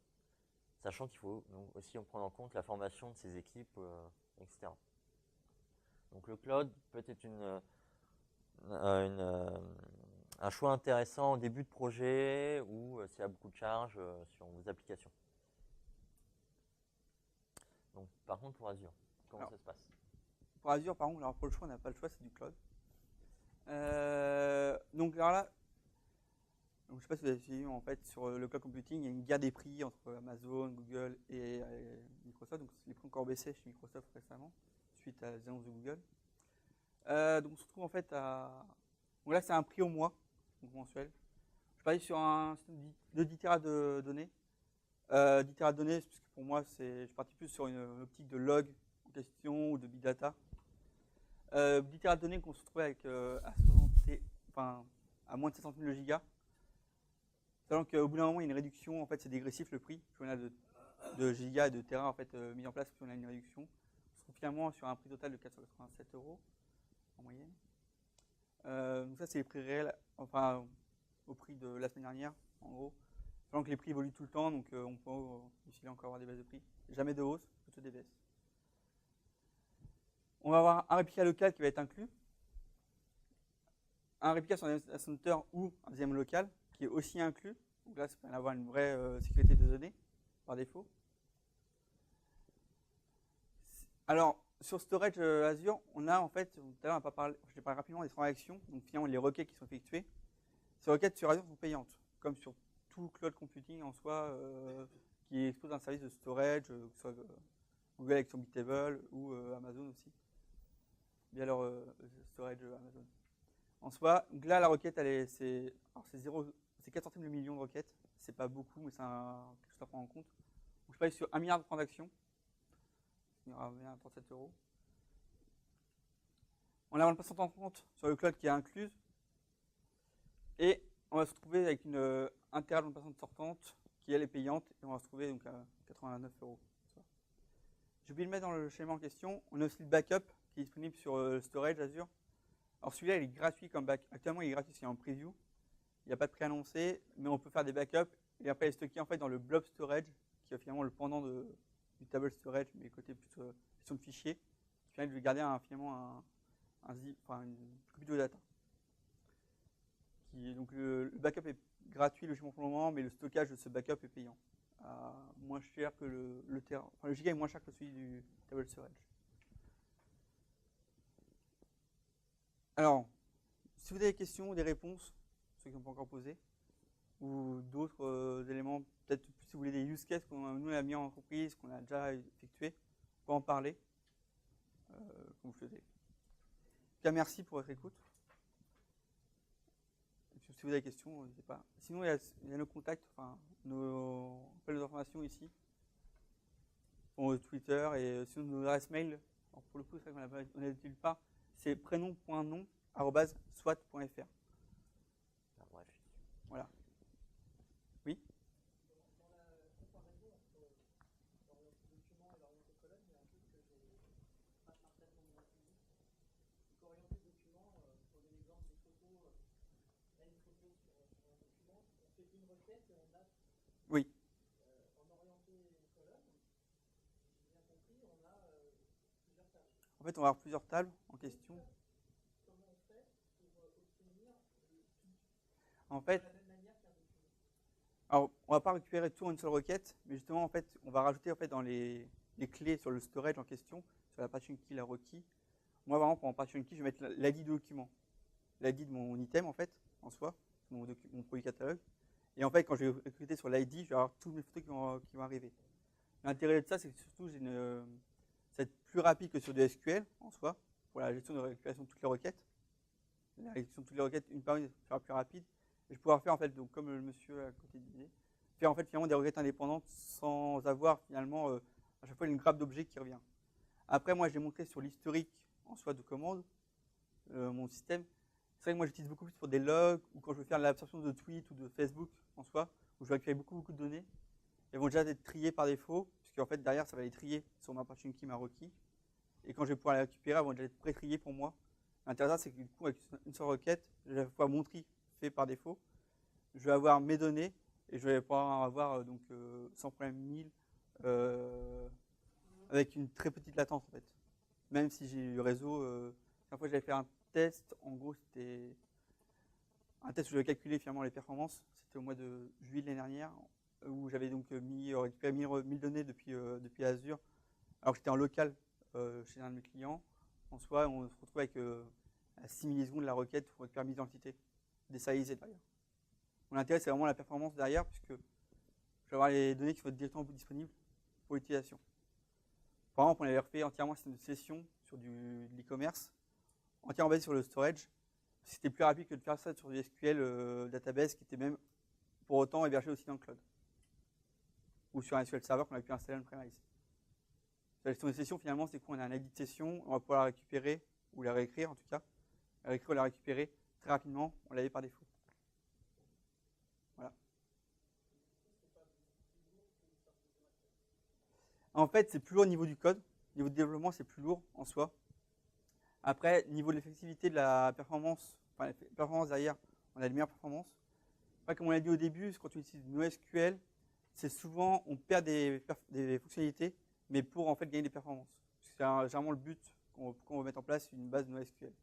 Sachant qu'il faut donc aussi en prendre en compte la formation de ses équipes, etc. Donc le cloud peut être un choix intéressant au début de projet ou s'il y a beaucoup de charges sur vos applications. Donc, par contre, pour Azure, comment ça se passe? Pour Azure, par contre, alors pour le choix, on n'a pas le choix, c'est du cloud. Donc alors là, donc, je ne sais pas si vous avez suivi, en fait, sur le cloud computing, il y a une guerre des prix entre Amazon, Google et Microsoft. Donc les prix ont encore baissé chez Microsoft récemment, suite à les annonces de Google. Donc on se retrouve en fait à... Donc là, c'est un prix au mois, donc mensuel. Je parie sur un système de 10 Tera de données. 10 Tera de données, parce que pour moi, je suis parti plus sur une optique de log en question ou de big data. 10 Tera de données qu'on se retrouve avec à moins de 700 000 gigas. Sachant qu'au bout d'un moment, il y a une réduction, en fait, c'est dégressif le prix. Plus on a de gigas et de Tera en fait, mis en place, plus on a une réduction. On se retrouve finalement sur un prix total de 487 € en moyenne. Donc ça, c'est les prix réels, enfin, au prix de la semaine dernière, en gros. Sachant que les prix évoluent tout le temps, donc on peut d'ici là encore avoir des baisses de prix. Jamais de hausse, plutôt des baisses. On va avoir un réplica local qui va être inclus, un réplica sur un data center ou un deuxième local qui est aussi inclus. Donc là, ça permet d'avoir une vraie sécurité de données par défaut. Alors, sur Storage Azure, on a en fait, tout à l'heure, je vais parler rapidement des transactions, donc finalement les requêtes qui sont effectuées. Ces requêtes sur Azure sont payantes, comme sur tout cloud computing en soi qui expose un service de storage, que ce soit Google avec son Bigtable ou Amazon aussi, via leur storage Amazon. En soi, donc là, la requête, c'est 4 centimes le million de requêtes. C'est pas beaucoup, mais c'est quelque chose à prendre en compte. Donc, je paye sur 1 milliard de transactions. Il y aura 37 euros. On a la bande passante en compte sur le cloud qui est incluse. Et on va se retrouver avec une intégrale bande passante sortante qui elle est payante. Et on va se retrouver donc à 89 euros. J'ai oublié de le mettre dans le schéma en question. On a aussi le backup qui est disponible sur Storage Azure. Alors celui-là, il est gratuit comme backup. Actuellement, il est gratuit, c'est en preview. Il n'y a pas de préannoncé, mais on peut faire des backups. Et après, il est stocké en fait dans le blob storage, qui est finalement le pendant du table storage, mais côté plus gestion de fichiers, qui permet de garder finalement une copie de data. Donc le backup est gratuit logiquement pour le moment, mais le stockage de ce backup est payant. Moins cher que le giga est moins cher que celui du table storage. Alors, si vous avez des questions ou des réponses, ceux qui n'ont pas encore posé, ou d'autres éléments, peut-être si vous voulez des use cases qu'on nous a mis en entreprise, qu'on a déjà effectué, on peut en parler, comme vous souhaitez. En tout cas, merci pour votre écoute. Et puis, si vous avez des questions, n'hésitez pas. Sinon, il y a nos contacts, nos informations ici, sur Twitter et sur nos adresses mail. Alors pour le coup, c'est vrai qu'on n'a l'habitude pas. C'est prénom.nom@swat.fr. Voilà. Oui. Dans la comparaison entre l'orienté document et l'orienté colonne, il y a un truc que j'ai pas parfaitement bien suivi. Donc orienté document, pour des exemples de photos, là une photo sur un document, on fait une requête et on a. Oui. En orienté colonne, j'ai bien compris, on a plusieurs tables. En fait, on va avoir plusieurs tables en question. Comment on fait pour obtenir le tout? En fait. Alors, on ne va pas récupérer tout en une seule requête, mais justement, en fait, on va rajouter en fait, dans les clés sur le storage en question, sur la partition key, la requis. Moi, par exemple, en partition key, je vais mettre l'ID du document, l'ID de mon item, en fait, en soi, mon produit catalogue. Et en fait, quand je vais recruter sur l'ID, je vais avoir toutes mes photos qui vont arriver. L'intérêt de ça, c'est que surtout, c'est plus rapide que sur du SQL, en soi, pour la gestion de récupération de toutes les requêtes. La gestion de toutes les requêtes, une par une, sera plus rapide. Et je vais pouvoir faire, en fait, donc, comme le monsieur à côté disait, faire en fait, finalement des requêtes indépendantes sans avoir finalement à chaque fois une grappe d'objets qui revient. Après, moi, j'ai montré sur l'historique en soi de commandes, mon système. C'est vrai que moi, j'utilise beaucoup plus pour des logs ou quand je veux faire l'absorption de tweets ou de Facebook en soi, où je vais récupérer beaucoup de données. Elles vont déjà être triées par défaut, puisque en fait, derrière, ça va les trier sur ma partition key, ma requis. Et quand je vais pouvoir les récupérer, elles vont déjà être pré-triées pour moi. L'intérêt, c'est que du coup, avec une seule requête, je vais pouvoir mon tri fait par défaut. Je vais avoir mes données et je vais pouvoir avoir donc sans problème 1000 avec une très petite latence en fait. Même si j'ai eu le réseau, la fois j'avais fait un test, en gros c'était un test où j'avais calculé finalement les performances, c'était au mois de juillet de l'année dernière, où j'avais donc récupéré 1000 données depuis Azure, alors que j'étais en local chez un de mes clients. En soi, on se retrouve avec à 6 millisecondes la requête pour récupérer l'identité déserialisée derrière. Mon intérêt, c'est vraiment la performance derrière, puisque je vais avoir les données qui vont être directement disponibles pour l'utilisation. Par exemple, on avait refait entièrement un système de session sur de l'e-commerce, entièrement basé sur le storage. C'était plus rapide que de faire ça sur du SQL database qui était même pour autant hébergé aussi dans le cloud. Ou sur un SQL Server qu'on a pu installer on-premise. La gestion des sessions, finalement, c'est qu'on a un ID de session, on va pouvoir la récupérer, ou la réécrire en tout cas. La réécrire ou la récupérer très rapidement, on l'avait par défaut. Voilà. En fait, c'est plus lourd au niveau du code. Au niveau de développement, c'est plus lourd en soi. Après, niveau de l'effectivité de la performance, enfin la performance derrière, on a de meilleures performances. Après, comme on l'a dit au début, quand on utilise NoSQL, c'est souvent, on perd des fonctionnalités, mais pour en fait gagner des performances. C'est généralement le but qu'on va mettre en place une base NoSQL.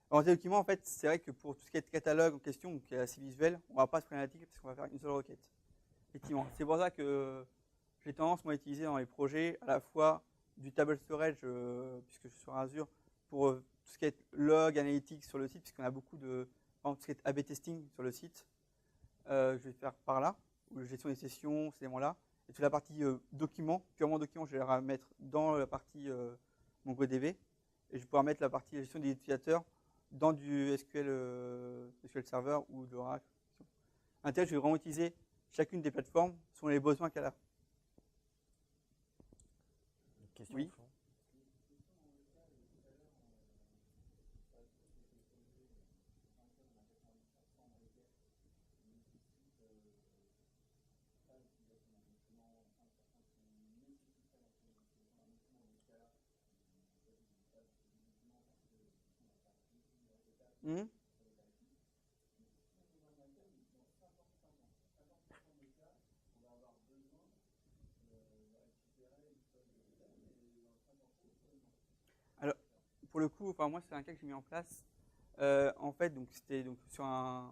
Orienté document, en fait, c'est vrai que pour tout ce qui est catalogue en question, qui est assez visuel, on ne va pas se problématique parce qu'on va faire une seule requête. Effectivement, c'est pour ça que j'ai tendance moi à utiliser dans les projets à la fois du table storage, puisque je suis sur Azure, pour tout ce qui est log, analytics sur le site, puisqu'on a beaucoup de, par exemple, tout ce qui est A/B testing sur le site. Je vais faire par là, ou gestion des sessions, ces éléments-là. Et toute la partie document, purement document, je vais la remettre dans la partie MongoDB et je vais pouvoir mettre la partie gestion des utilisateurs dans du SQL, SQL Server ou de l'Oracle. Un tel, je vais vraiment utiliser chacune des plateformes selon les besoins qu'elle a. Question, Oui. Florent. Hmm. Alors, pour le coup, enfin, moi, c'est un cas que j'ai mis en place. En fait, donc c'était donc sur un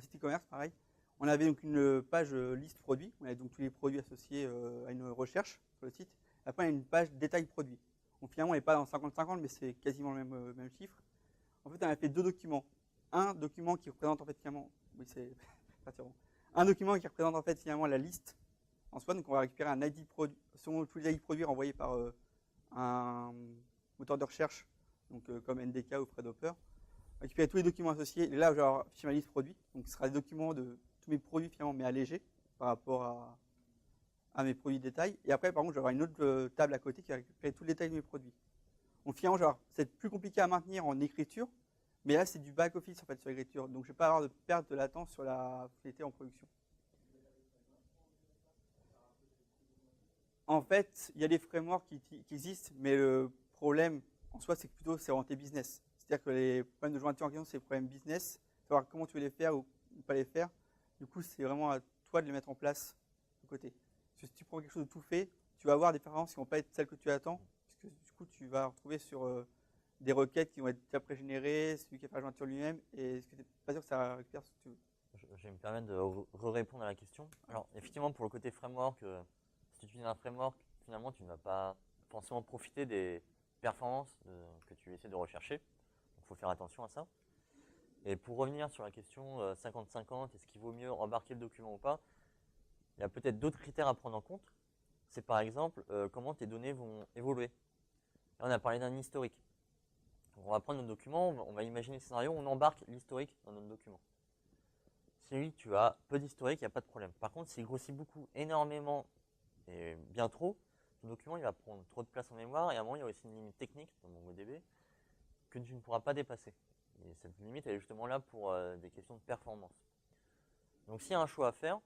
site e-commerce, pareil. On avait donc une page liste produit. On avait donc tous les produits associés à une recherche sur le site. Après, on a une page détail produit. Donc finalement, on n'est pas dans 50-50, mais c'est quasiment le même chiffre. En fait, on a fait deux documents. Un document qui représente en fait finalement, oui, c'est rassurant. Un document qui représente en fait finalement la liste en soi. Donc, on va récupérer un ID produit, selon tous les ID produits renvoyés par un moteur de recherche, donc comme NDK ou Fred Hopper. Récupérer tous les documents associés. Et là, je vais avoir ma liste produit. Donc, ce sera des documents de tous mes produits finalement, mais allégés par rapport à mes produits détails. Et après, par contre, je vais avoir une autre table à côté qui va récupérer tous les détails de mes produits. Donc, finalement, c'est plus compliqué à maintenir en écriture, mais là, c'est du back-office en fait sur l'écriture. Donc, je ne vais pas avoir de perte de latence sur la fonctionnalité en production. En fait, il y a des frameworks qui existent, mais le problème en soi, c'est que plutôt c'est orienté business. C'est-à-dire que les problèmes de jointure en question, c'est des problèmes business, savoir comment tu veux les faire ou pas les faire. Du coup, c'est vraiment à toi de les mettre en place de côté. Parce que si tu prends quelque chose de tout fait, tu vas avoir des performances qui ne vont pas être celles que tu attends, puisque du coup, tu vas retrouver sur des requêtes qui vont être déjà pré-générées, celui qui a fait la jointure lui-même, et est-ce que tu n'es pas sûr que ça récupère ce que tu veux. Je vais me permettre de répondre à la question. Alors, effectivement, pour le côté framework, si tu utilises un framework, finalement, tu ne vas pas forcément profiter des performances que tu essaies de rechercher. Donc, il faut faire attention à ça. Et pour revenir sur la question 50-50, est-ce qu'il vaut mieux embarquer le document ou pas? Il y a peut-être d'autres critères à prendre en compte. C'est par exemple comment tes données vont évoluer. Là, on a parlé d'un historique. Donc, on va prendre notre document, on va imaginer le scénario, on embarque l'historique dans notre document. Si oui, tu as peu d'historique, il n'y a pas de problème. Par contre, s'il grossit beaucoup, énormément et bien trop, ton document il va prendre trop de place en mémoire et à un moment, il y a aussi une limite technique dans MongoDB que tu ne pourras pas dépasser. Et cette limite, elle est justement là pour des questions de performance. Donc, s'il y a un choix à faire,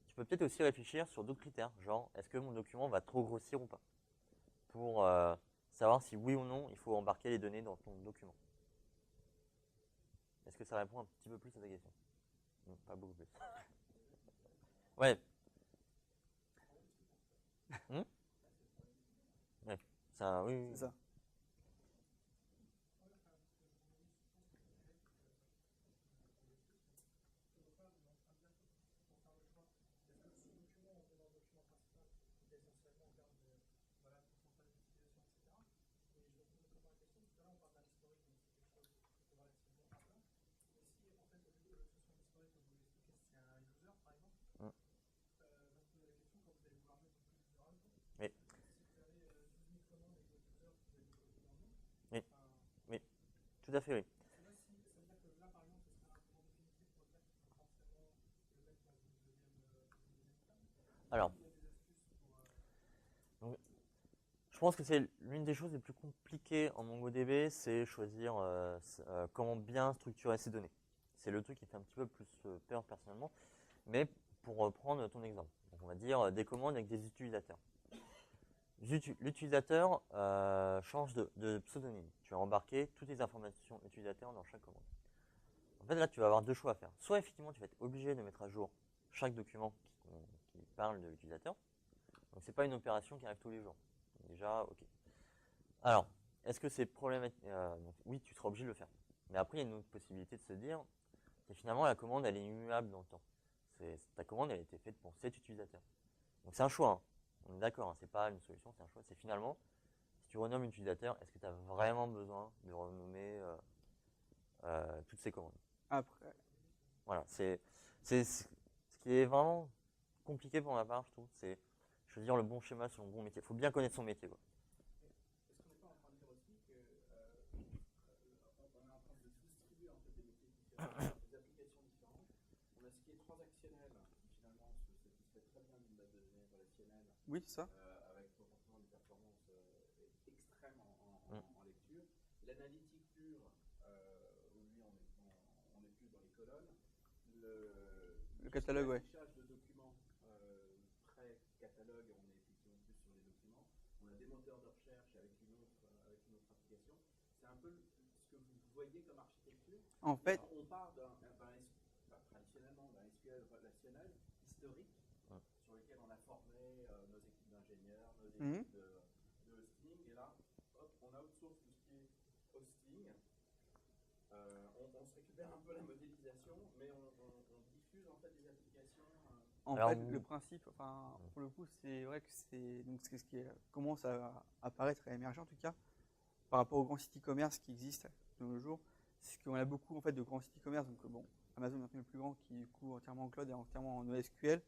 tu peux peut-être aussi réfléchir sur d'autres critères, genre est-ce que mon document va trop grossir ou pas, pour savoir si oui ou non il faut embarquer les données dans ton document. Est-ce que ça répond un petit peu plus à ta question? Non, pas beaucoup plus. Ouais. Hmm. Ouais. Ça, oui, C'est oui. ça. Hmm. Oui, oui, oui, tout à fait, oui. Alors, donc, je pense que c'est l'une des choses les plus compliquées en MongoDB, c'est choisir comment bien structurer ses données. C'est le truc qui fait un petit peu plus peur personnellement. Mais pour reprendre ton exemple, donc on va dire des commandes avec des utilisateurs. L'utilisateur change de pseudonyme. Tu vas embarquer toutes les informations utilisateurs dans chaque commande. En fait, là, tu vas avoir deux choix à faire. Soit, effectivement, tu vas être obligé de mettre à jour chaque document qui parle de l'utilisateur. Donc, ce n'est pas une opération qui arrive tous les jours. Donc, déjà, ok. Alors, est-ce que c'est problématique? Oui, tu seras obligé de le faire. Mais après, il y a une autre possibilité de se dire, c'est finalement la commande, elle est immuable dans le temps. Ta commande, elle a été faite pour cet utilisateur. Donc, c'est un choix. Hein. On est d'accord, hein, c'est pas une solution, c'est un choix. C'est finalement, si tu renommes l'utilisateur, est-ce que tu as vraiment besoin de renommer toutes ces commandes? Après, Voilà, ce qui est vraiment compliqué pour ma part, je trouve, c'est choisir le bon schéma sur le bon métier. Il faut bien connaître son métier. Quoi. Oui, c'est ça. avec potentiellement des performances extrêmes Mm. en lecture. L'analytique pure, où lui on est plus dans les colonnes. Le catalogue, ouais. L'affichage de documents pré-catalogue, on est effectivement plus sur les documents. On a des moteurs de recherche avec une autre application. C'est un peu ce que vous voyez comme architecture. En fait, on part traditionnellement d'un SQL relationnel, historique, sur lequel on a formé nos équipes d'ingénieurs, nos équipes de hosting, et là, hop, on a outsource tout ce qui est hosting. On se récupère un peu la modélisation, mais on diffuse en fait des applications. En Alors, fait, le principe, enfin, pour le coup, c'est vrai que c'est donc ce qui commence à apparaître et à émerger en tout cas par rapport aux grands sites e-commerce qui existent de nos jours. C'est qu'on a beaucoup en fait de grands sites e-commerce. Donc bon, Amazon est maintenant le plus grand qui est du coup entièrement en cloud et entièrement en NoSQL,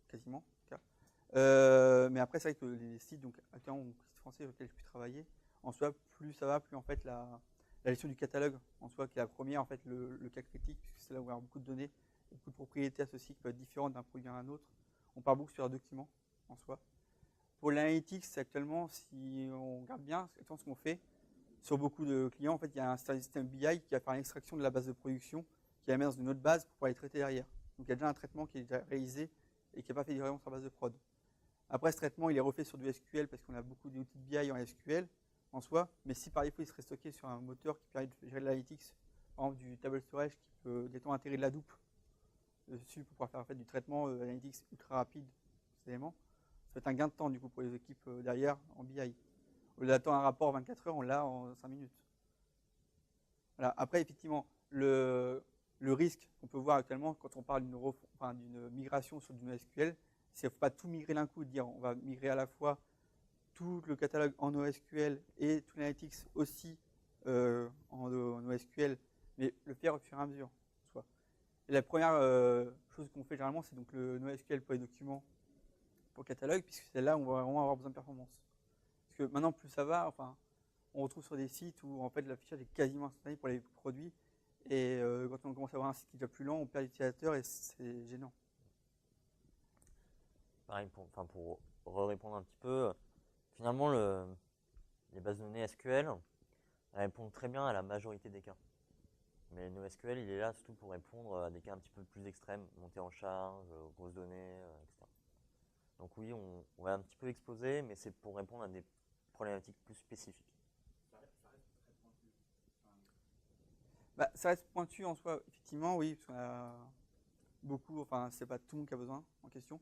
quasiment en tout cas. Mais après, c'est vrai que les sites, donc actuellement, les sites français sur lesquels je puis travailler, en soi, plus ça va, plus en fait la gestion du catalogue, en soi, qui est la première, en fait, le cas critique, puisque c'est là où il y a beaucoup de données, beaucoup de propriétés associées qui peuvent être différentes d'un produit à un autre. On part beaucoup sur un document, en soi. Pour l'analytics, actuellement, si on regarde bien, c'est ce qu'on fait sur beaucoup de clients. En fait, il y a un système BI qui va faire l'extraction de la base de production, qui va mettre dans une autre base pour pouvoir les traiter derrière. Donc, il y a déjà un traitement qui est déjà réalisé et qui n'a pas fait directement sur la base de prod. Après, ce traitement, il est refait sur du SQL parce qu'on a beaucoup d'outils de BI en SQL en soi. Mais si par défaut, il serait stocké sur un moteur qui permet de gérer de l'analytics, par exemple du table storage qui peut directement intégrer de la double dessus pour pouvoir faire en fait, du traitement analytics ultra rapide ces éléments, ça va être un gain de temps du coup pour les équipes derrière en BI. Au lieu d'attendre un rapport 24 heures, on l'a en 5 minutes. Voilà. Après, effectivement, le risque qu'on peut voir actuellement quand on parle d'une migration sur du NoSQL, c'est qu'il ne faut pas tout migrer d'un coup, dire on va migrer à la fois tout le catalogue en NoSQL et tout l'analytics aussi en NoSQL, mais le faire au fur et à mesure. Soit. Et la première chose qu'on fait généralement, c'est donc le NoSQL pour les documents, pour le catalogue, puisque c'est là où on va vraiment avoir besoin de performance. Parce que maintenant, plus ça va, enfin, on retrouve sur des sites où en fait l'affichage est quasiment instantané pour les produits. Et quand on commence à avoir un site qui est déjà plus lent, on perd l'utilisateur et c'est gênant. Pareil, pour répondre un petit peu, finalement, les bases de données SQL répondent très bien à la majorité des cas. Mais NoSQL, il est là surtout pour répondre à des cas un petit peu plus extrêmes, montée en charge, grosses données, etc. Donc oui, on va un petit peu exposer, mais c'est pour répondre à des problématiques plus spécifiques. Ça reste très pointu. Bah, ça reste pointu en soi, effectivement, oui, parce qu'on a beaucoup, enfin, c'est pas tout le monde qui a besoin en question.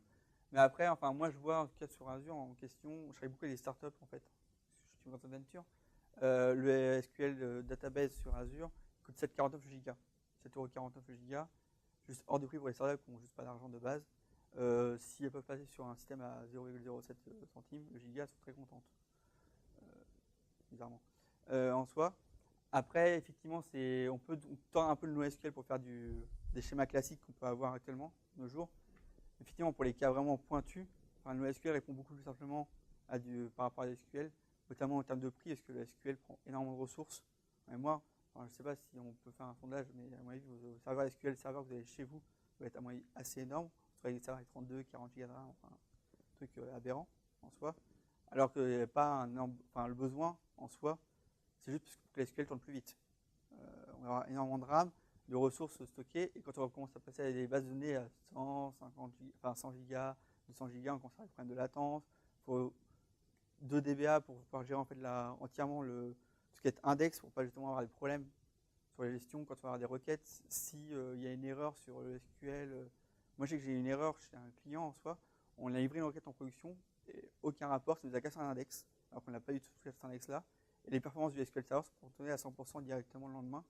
Mais après, enfin, moi, je vois en tout cas sur Azure en question, je travaille beaucoup avec des startups en fait. Je suis dans une venture. Le SQL database sur Azure coûte 7,49 le giga. 7,49 € le giga. Juste hors de prix pour les startups qui n'ont juste pas d'argent de base. Si elles peuvent passer sur un système à 0,07 centimes, le giga, elles sont très contentes. Bizarrement. En soi. Après, effectivement, on tend un peu le NoSQL pour faire des schémas classiques qu'on peut avoir actuellement, de nos jours. Effectivement, pour les cas vraiment pointus, le NoSQL répond beaucoup plus simplement par rapport à l'SQL, notamment en termes de prix, parce que le SQL prend énormément de ressources. Et moi, je ne sais pas si on peut faire un sondage, mais à mon avis, le serveur SQL serveur que vous avez chez vous doit être à mon avis assez énorme. Vous travaillez avec des serveurs avec 32, 40 Go de RAM, enfin, un truc aberrant en soi. Alors qu'il n'y a pas le besoin en soi, c'est juste parce que l'SQL tourne plus vite. On va avoir énormément de RAM, de ressources stockées, et quand on commence à passer à des bases de données à 150 enfin 100 gigas, 200 gigas, on commence à avoir des problèmes de latence. Il faut 2 dBA pour pouvoir gérer en fait entièrement tout ce qui est index pour pas justement avoir des problèmes sur la gestion quand on va avoir des requêtes. Si y a une erreur sur le SQL, moi je sais que j'ai une erreur chez un client en soi, on a livré une requête en production et aucun rapport, ça nous a cassé un index, alors qu'on n'a pas eu tout cet index là. Et les performances du SQL Server sont retournées à 100% directement le lendemain.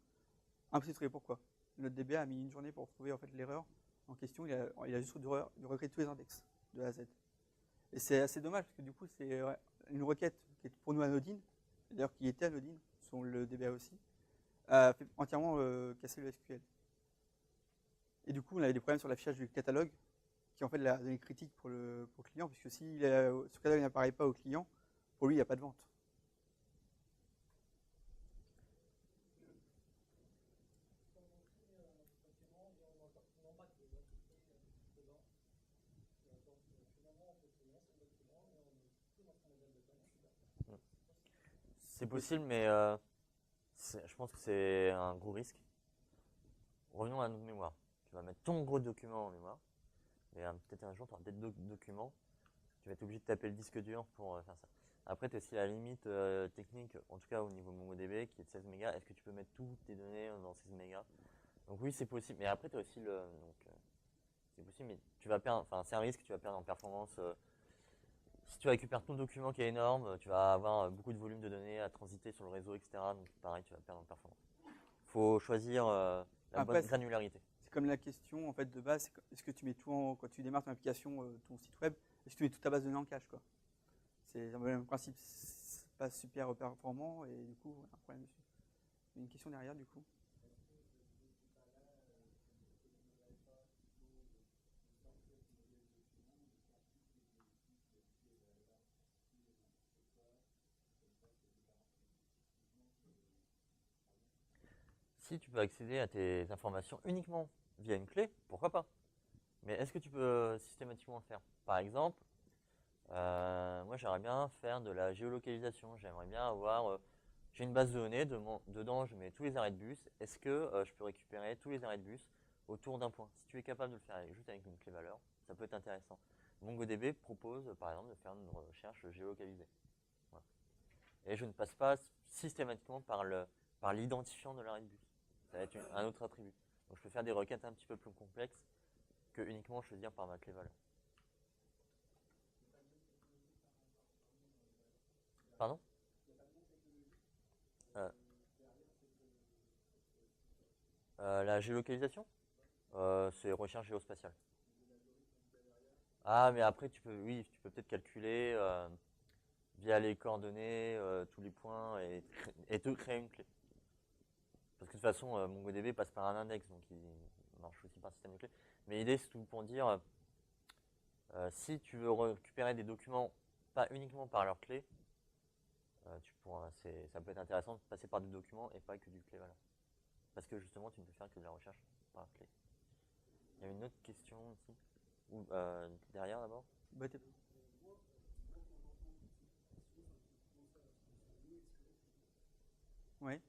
Impossible de trouver pourquoi. Notre DBA a mis une journée pour trouver en fait l'erreur en question. Il a juste recréé tous les index de A à Z. Et c'est assez dommage parce que du coup c'est une requête qui est pour nous anodine, d'ailleurs qui était anodine, sur le DBA aussi, a fait entièrement casser le SQL. Et du coup on avait des problèmes sur l'affichage du catalogue, qui est en fait la donnée critique pour le client, puisque si ce catalogue n'apparaît pas au client, pour lui il n'y a pas de vente. C'est possible, mais je pense que c'est un gros risque. Revenons à notre mémoire. Tu vas mettre ton gros document en mémoire, et peut-être un jour, tu auras peut-être d'autres documents. Tu vas être obligé de taper le disque dur pour faire ça. Après, tu as aussi la limite technique, en tout cas au niveau MongoDB, qui est de 16 mégas. Est-ce que tu peux mettre toutes tes données dans 16 mégas? Donc oui, c'est possible. Mais après, tu as aussi le... c'est possible, mais tu vas perdre... Enfin, c'est un risque, tu vas perdre en performance. Si tu récupères ton document qui est énorme, tu vas avoir beaucoup de volume de données à transiter sur le réseau, etc. Donc pareil, tu vas perdre en performance. Il faut choisir la bonne granularité. C'est comme la question en fait de base, est-ce que tu mets tout quand tu démarres ton application, ton site web, est-ce que tu mets toute ta base de données en cache quoi? C'est un peu le même principe, c'est pas super performant et du coup, un problème dessus. Il y a une question derrière du coup. Si tu peux accéder à tes informations uniquement via une clé, pourquoi pas? Mais est-ce que tu peux systématiquement le faire? Par exemple, moi j'aimerais bien faire de la géolocalisation. J'aimerais bien avoir... j'ai une base de données, dedans je mets tous les arrêts de bus. Est-ce que je peux récupérer tous les arrêts de bus autour d'un point? Si tu es capable de le faire juste avec une clé valeur, ça peut être intéressant. MongoDB propose par exemple de faire une recherche géolocalisée. Voilà. Et je ne passe pas systématiquement par l'identifiant de l'arrêt de bus. Ça va être un autre attribut. Donc je peux faire des requêtes un petit peu plus complexes que uniquement choisir par ma clé valeur. Pardon? La géolocalisation, c'est recherche géospatiale. Ah, mais après, oui, tu peux peut-être calculer via les coordonnées tous les points et te créer une clé. Parce que de toute façon, MongoDB passe par un index, donc il marche aussi par système de clé. Mais l'idée, c'est tout pour dire, si tu veux récupérer des documents pas uniquement par leur clé, ça peut être intéressant de passer par des documents et pas que du clé valeur. Parce que justement, tu ne peux faire que de la recherche par clé. Il y a une autre question ici. Ou derrière d'abord. Oui.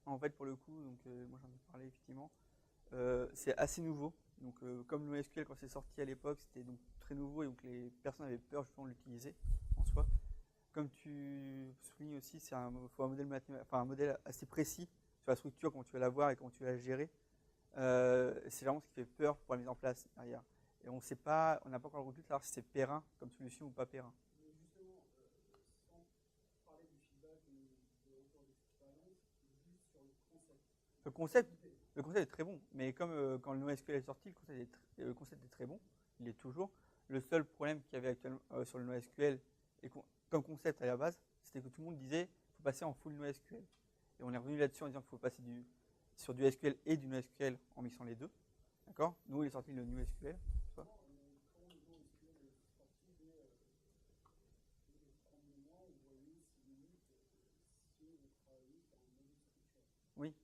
En fait, pour le coup, donc moi j'en ai parlé effectivement, c'est assez nouveau. Donc, comme le NoSQL quand c'est sorti à l'époque, c'était donc très nouveau et donc les personnes avaient peur justement de l'utiliser en soi. Comme tu soulignes aussi, faut un modèle assez précis sur la structure, comment tu vas la voir et comment tu vas la gérer. C'est vraiment ce qui fait peur pour la mise en place derrière. Et on n'a pas encore le recul de savoir si c'est périn comme solution ou pas périn. Le concept, le concept est très bon, mais comme quand le NoSQL est sorti, le concept est très bon, il est toujours. Le seul problème qu'il y avait actuellement sur le NoSQL, comme concept à la base, c'était que tout le monde disait qu'il faut passer en full NoSQL. Et on est revenu là-dessus en disant qu'il faut passer sur du SQL et du NoSQL en mixant les deux. D'accord? Nous, il est sorti le NewSQL. Oui.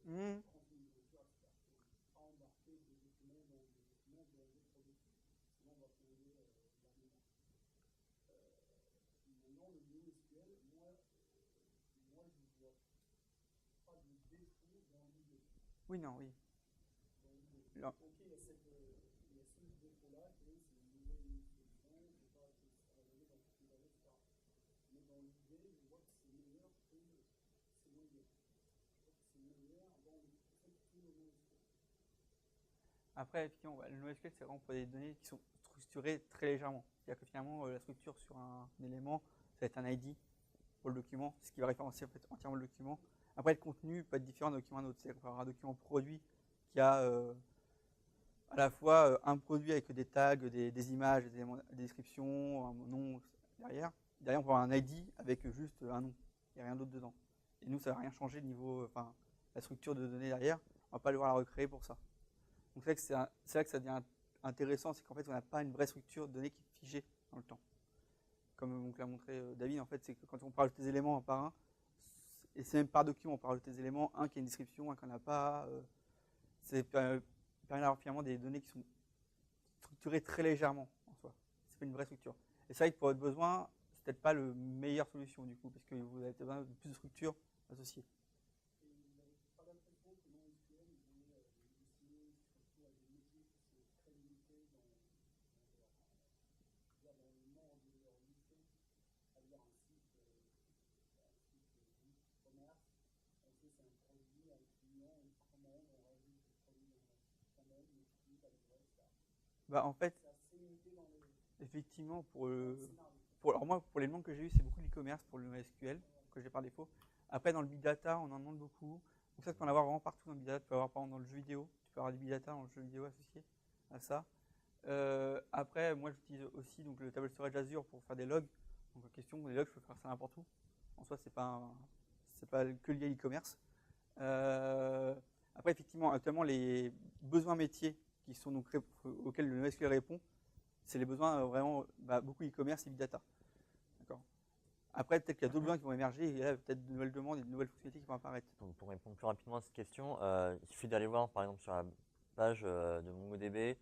Mmh. Oui, non, oui. Là. Après, effectivement, le NoSQL, c'est vraiment pour des données qui sont structurées très légèrement. C'est-à-dire que finalement, la structure sur un élément, ça va être un ID pour le document, ce qui va référencer en fait, entièrement le document. Après, le contenu peut être différent d'un document à un autre. C'est-à-dire qu'on va avoir un document produit qui a à la fois un produit avec des tags, des images, des descriptions, un nom derrière. Derrière, on peut avoir un ID avec juste un nom. Il n'y a rien d'autre dedans. Et nous, ça ne va rien changer niveau, la structure de données derrière. On ne va pas devoir la recréer pour ça. Donc c'est là que ça devient intéressant, c'est qu'en fait, on n'a pas une vraie structure de données qui est figée dans le temps. Comme l'a montré David, en fait, c'est que quand on parle des éléments un par un, et c'est même par document, on parle des éléments, un qui a une description, un qui n'en a pas. C'est permet d'avoir finalement des données qui sont structurées très légèrement en soi. C'est pas une vraie structure. Et c'est vrai que pour votre besoin, c'est peut-être pas la meilleure solution du coup, parce que vous avez besoin de plus de structures associées. Bah, en fait, effectivement, alors moi, pour les demandes que j'ai eues, c'est beaucoup l'e-commerce pour le SQL, que j'ai par défaut. Après, dans le big data, on en demande beaucoup. Donc ça, tu peux en avoir vraiment partout dans le big data. Tu peux avoir par exemple dans le jeu vidéo, tu peux avoir du big data dans le jeu vidéo associé à ça. Après, moi, j'utilise aussi donc, le table storage Azure pour faire des logs. Donc, la question, les logs, je peux faire ça n'importe où. En soi, c'est pas que lié à l'e-commerce. Après, effectivement, actuellement, les besoins métiers qui sont donc auxquels le NoSQL répond, c'est les besoins vraiment beaucoup e-commerce et big data. D'accord. Après, peut-être qu'il y a d'autres besoins qui vont émerger, et là, peut-être de nouvelles demandes et de nouvelles fonctionnalités qui vont apparaître. Donc, pour répondre plus rapidement à cette question, il suffit d'aller voir par exemple sur la page de MongoDB,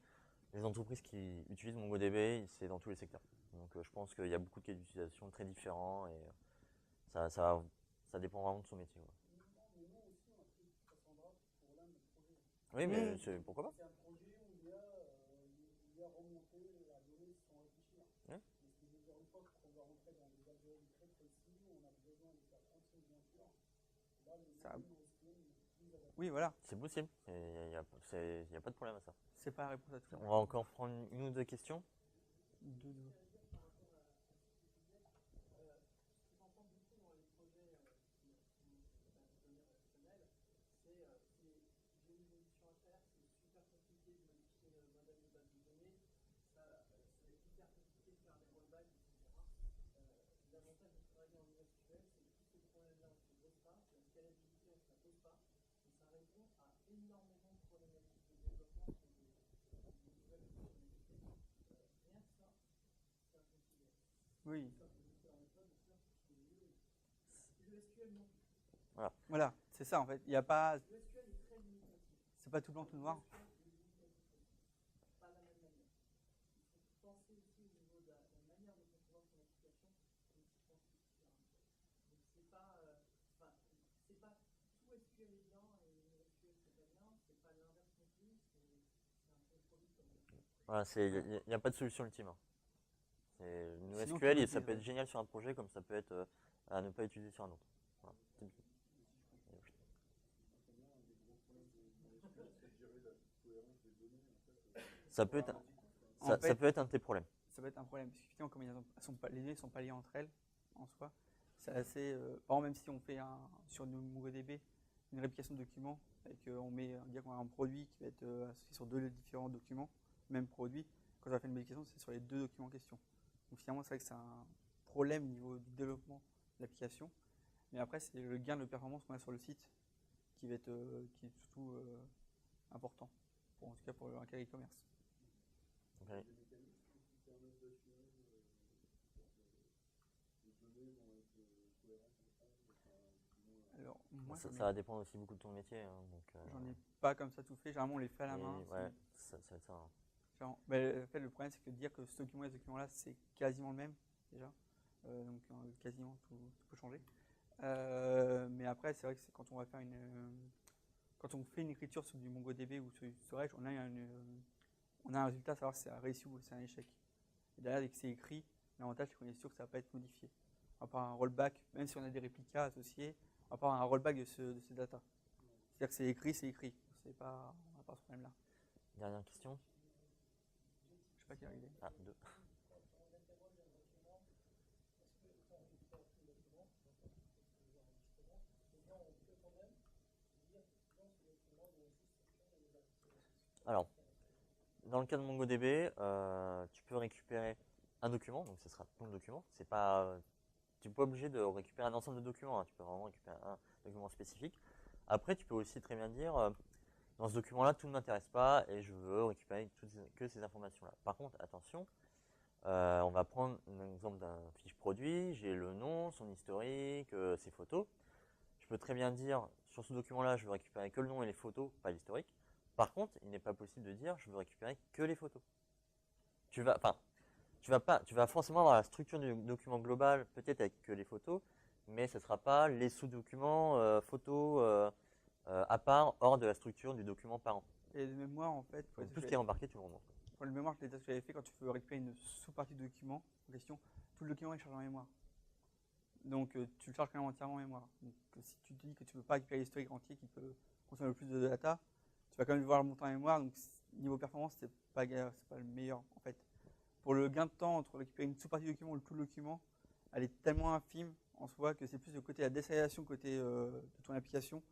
les entreprises qui utilisent MongoDB, c'est dans tous les secteurs. Donc je pense qu'il y a beaucoup de cas d'utilisation très différents et ça dépend vraiment de son métier. Ouais. Oui, mais pourquoi pas. Ouais. Oui, voilà. C'est possible, il n'y a pas de problème à ça. C'est pas la réponse à tout. On va encore prendre une ou deux questions. Deux. Oui. Voilà, c'est ça en fait. Il n'y a pas. C'est pas tout blanc, tout noir. Voilà, il n'y a pas de solution ultime. Hein. Le Sinon, SQL, ça peut être génial sur un projet comme ça peut être à ne pas utiliser sur un autre. Voilà. Ça peut être un de tes problèmes. Ça peut être un problème, parce qu'effectivement, comme les données ne sont pas liées entre elles, en soi, c'est assez. Par exemple, même si on fait sur MongoDB une réplication de documents, et qu'on dit qu'on a un produit qui va être associé sur deux différents documents, même produit, quand on va faire une modification, c'est sur les deux documents en question. Donc finalement, c'est vrai que c'est un problème au niveau du développement de l'application. Mais après, c'est le gain de performance qu'on a sur le site qui est surtout important, en tout cas pour un cas e-commerce. Okay. Alors, moi, ça va dépendre aussi beaucoup de ton métier. Hein, j'en ai pas comme ça tout fait. Généralement, on les fait à la main. Ouais, ça va être ça. Hein. Mais, en fait, le problème, c'est que dire que ce document et ce document-là, c'est quasiment le même, déjà. Donc, quasiment, tout peut changer. Mais après, c'est vrai que quand on va faire quand on fait une écriture sur du MongoDB ou sur du storage, on a un résultat à savoir si c'est un réussi ou si c'est un échec. Et derrière, dès que c'est écrit, l'avantage, c'est qu'on est sûr que ça ne va pas être modifié. On va pas avoir un rollback, même si on a des réplicas associés, on va pas avoir un rollback de ces data. C'est-à-dire que c'est écrit, c'est écrit. On n'a pas ce problème-là. Dernière question. Je sais pas quelle heure il est. Ah, 2. Alors, dans le cas de MongoDB, tu peux récupérer un document, donc ce sera ton document. C'est pas, tu n'es pas obligé de récupérer un ensemble de documents, hein. Tu peux vraiment récupérer un document spécifique. Après, tu peux aussi très bien dire, dans ce document-là, tout ne m'intéresse pas et je veux récupérer que ces informations-là. Par contre, attention, on va prendre un exemple d'un fiche produit, j'ai le nom, son historique, ses photos. Je peux très bien dire, sur ce document-là, je veux récupérer que le nom et les photos, pas l'historique. Par contre, il n'est pas possible de dire, je veux récupérer que les photos. Tu vas forcément avoir la structure du document global, peut-être avec que les photos, mais ce ne sera pas les sous-documents photos à part, hors de la structure du document parent. Et de mémoire, en fait, Donc tout ce qui est embarqué, tu le remontes. pour le mémoire, les tests que j'avais fait, quand tu veux récupérer une sous-partie de document en question, tout le document est chargé en mémoire. Donc tu le charges quand même entièrement en mémoire. Donc si tu te dis que tu ne veux pas récupérer l'historique entier qui peut consommer le plus de data, tu vas quand même devoir le monter en mémoire. Donc niveau performance, c'est pas le meilleur en fait. Pour le gain de temps entre récupérer une sous-partie du document ou tout le document, elle est tellement infime en soi que c'est plus le côté de la désagrégation côté de ton application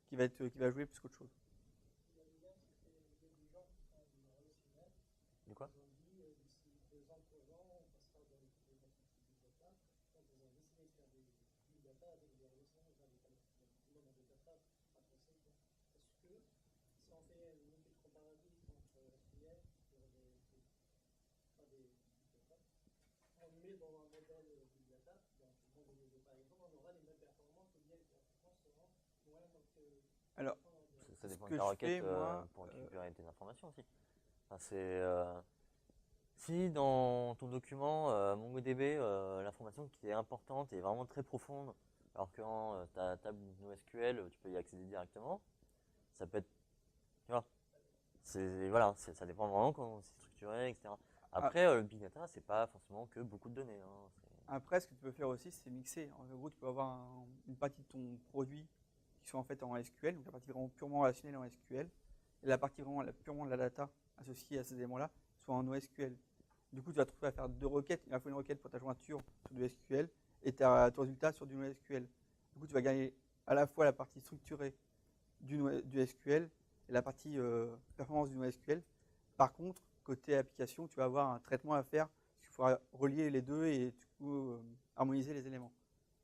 qui va jouer plus qu'autre chose. De quoi? Alors, Ça dépend ce de que ta je requête fais, moi, pour récupérer tes informations aussi. Enfin, si dans ton document MongoDB, l'information qui est importante est vraiment très profonde, alors que dans ta table NoSQL, tu peux y accéder directement, ça peut être. Tu vois, voilà, ça dépend vraiment comment c'est structuré, etc. Après, le big data, c'est pas forcément que beaucoup de données, hein. après, ce que tu peux faire aussi, c'est mixer. En gros, tu peux avoir une partie de ton produit qui soit en fait en SQL, donc la partie vraiment purement relationnelle en SQL, et la partie vraiment purement de la data associée à ces éléments-là soit en NoSQL. Du coup, tu vas te retrouver à faire deux requêtes. Il va falloir une requête pour ta jointure sur du SQL et ton résultat sur du NoSQL. Du coup, tu vas gagner à la fois la partie structurée du SQL et la partie performance du NoSQL. Par contre, côté application, tu vas avoir un traitement à faire. Il faudra relier les deux et du coup harmoniser les éléments.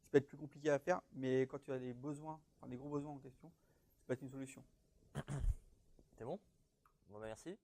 Ça peut être plus compliqué à faire, mais quand tu as des besoins, enfin des gros besoins en question, ça peut être une solution. C'est bon? Bon, bah, merci.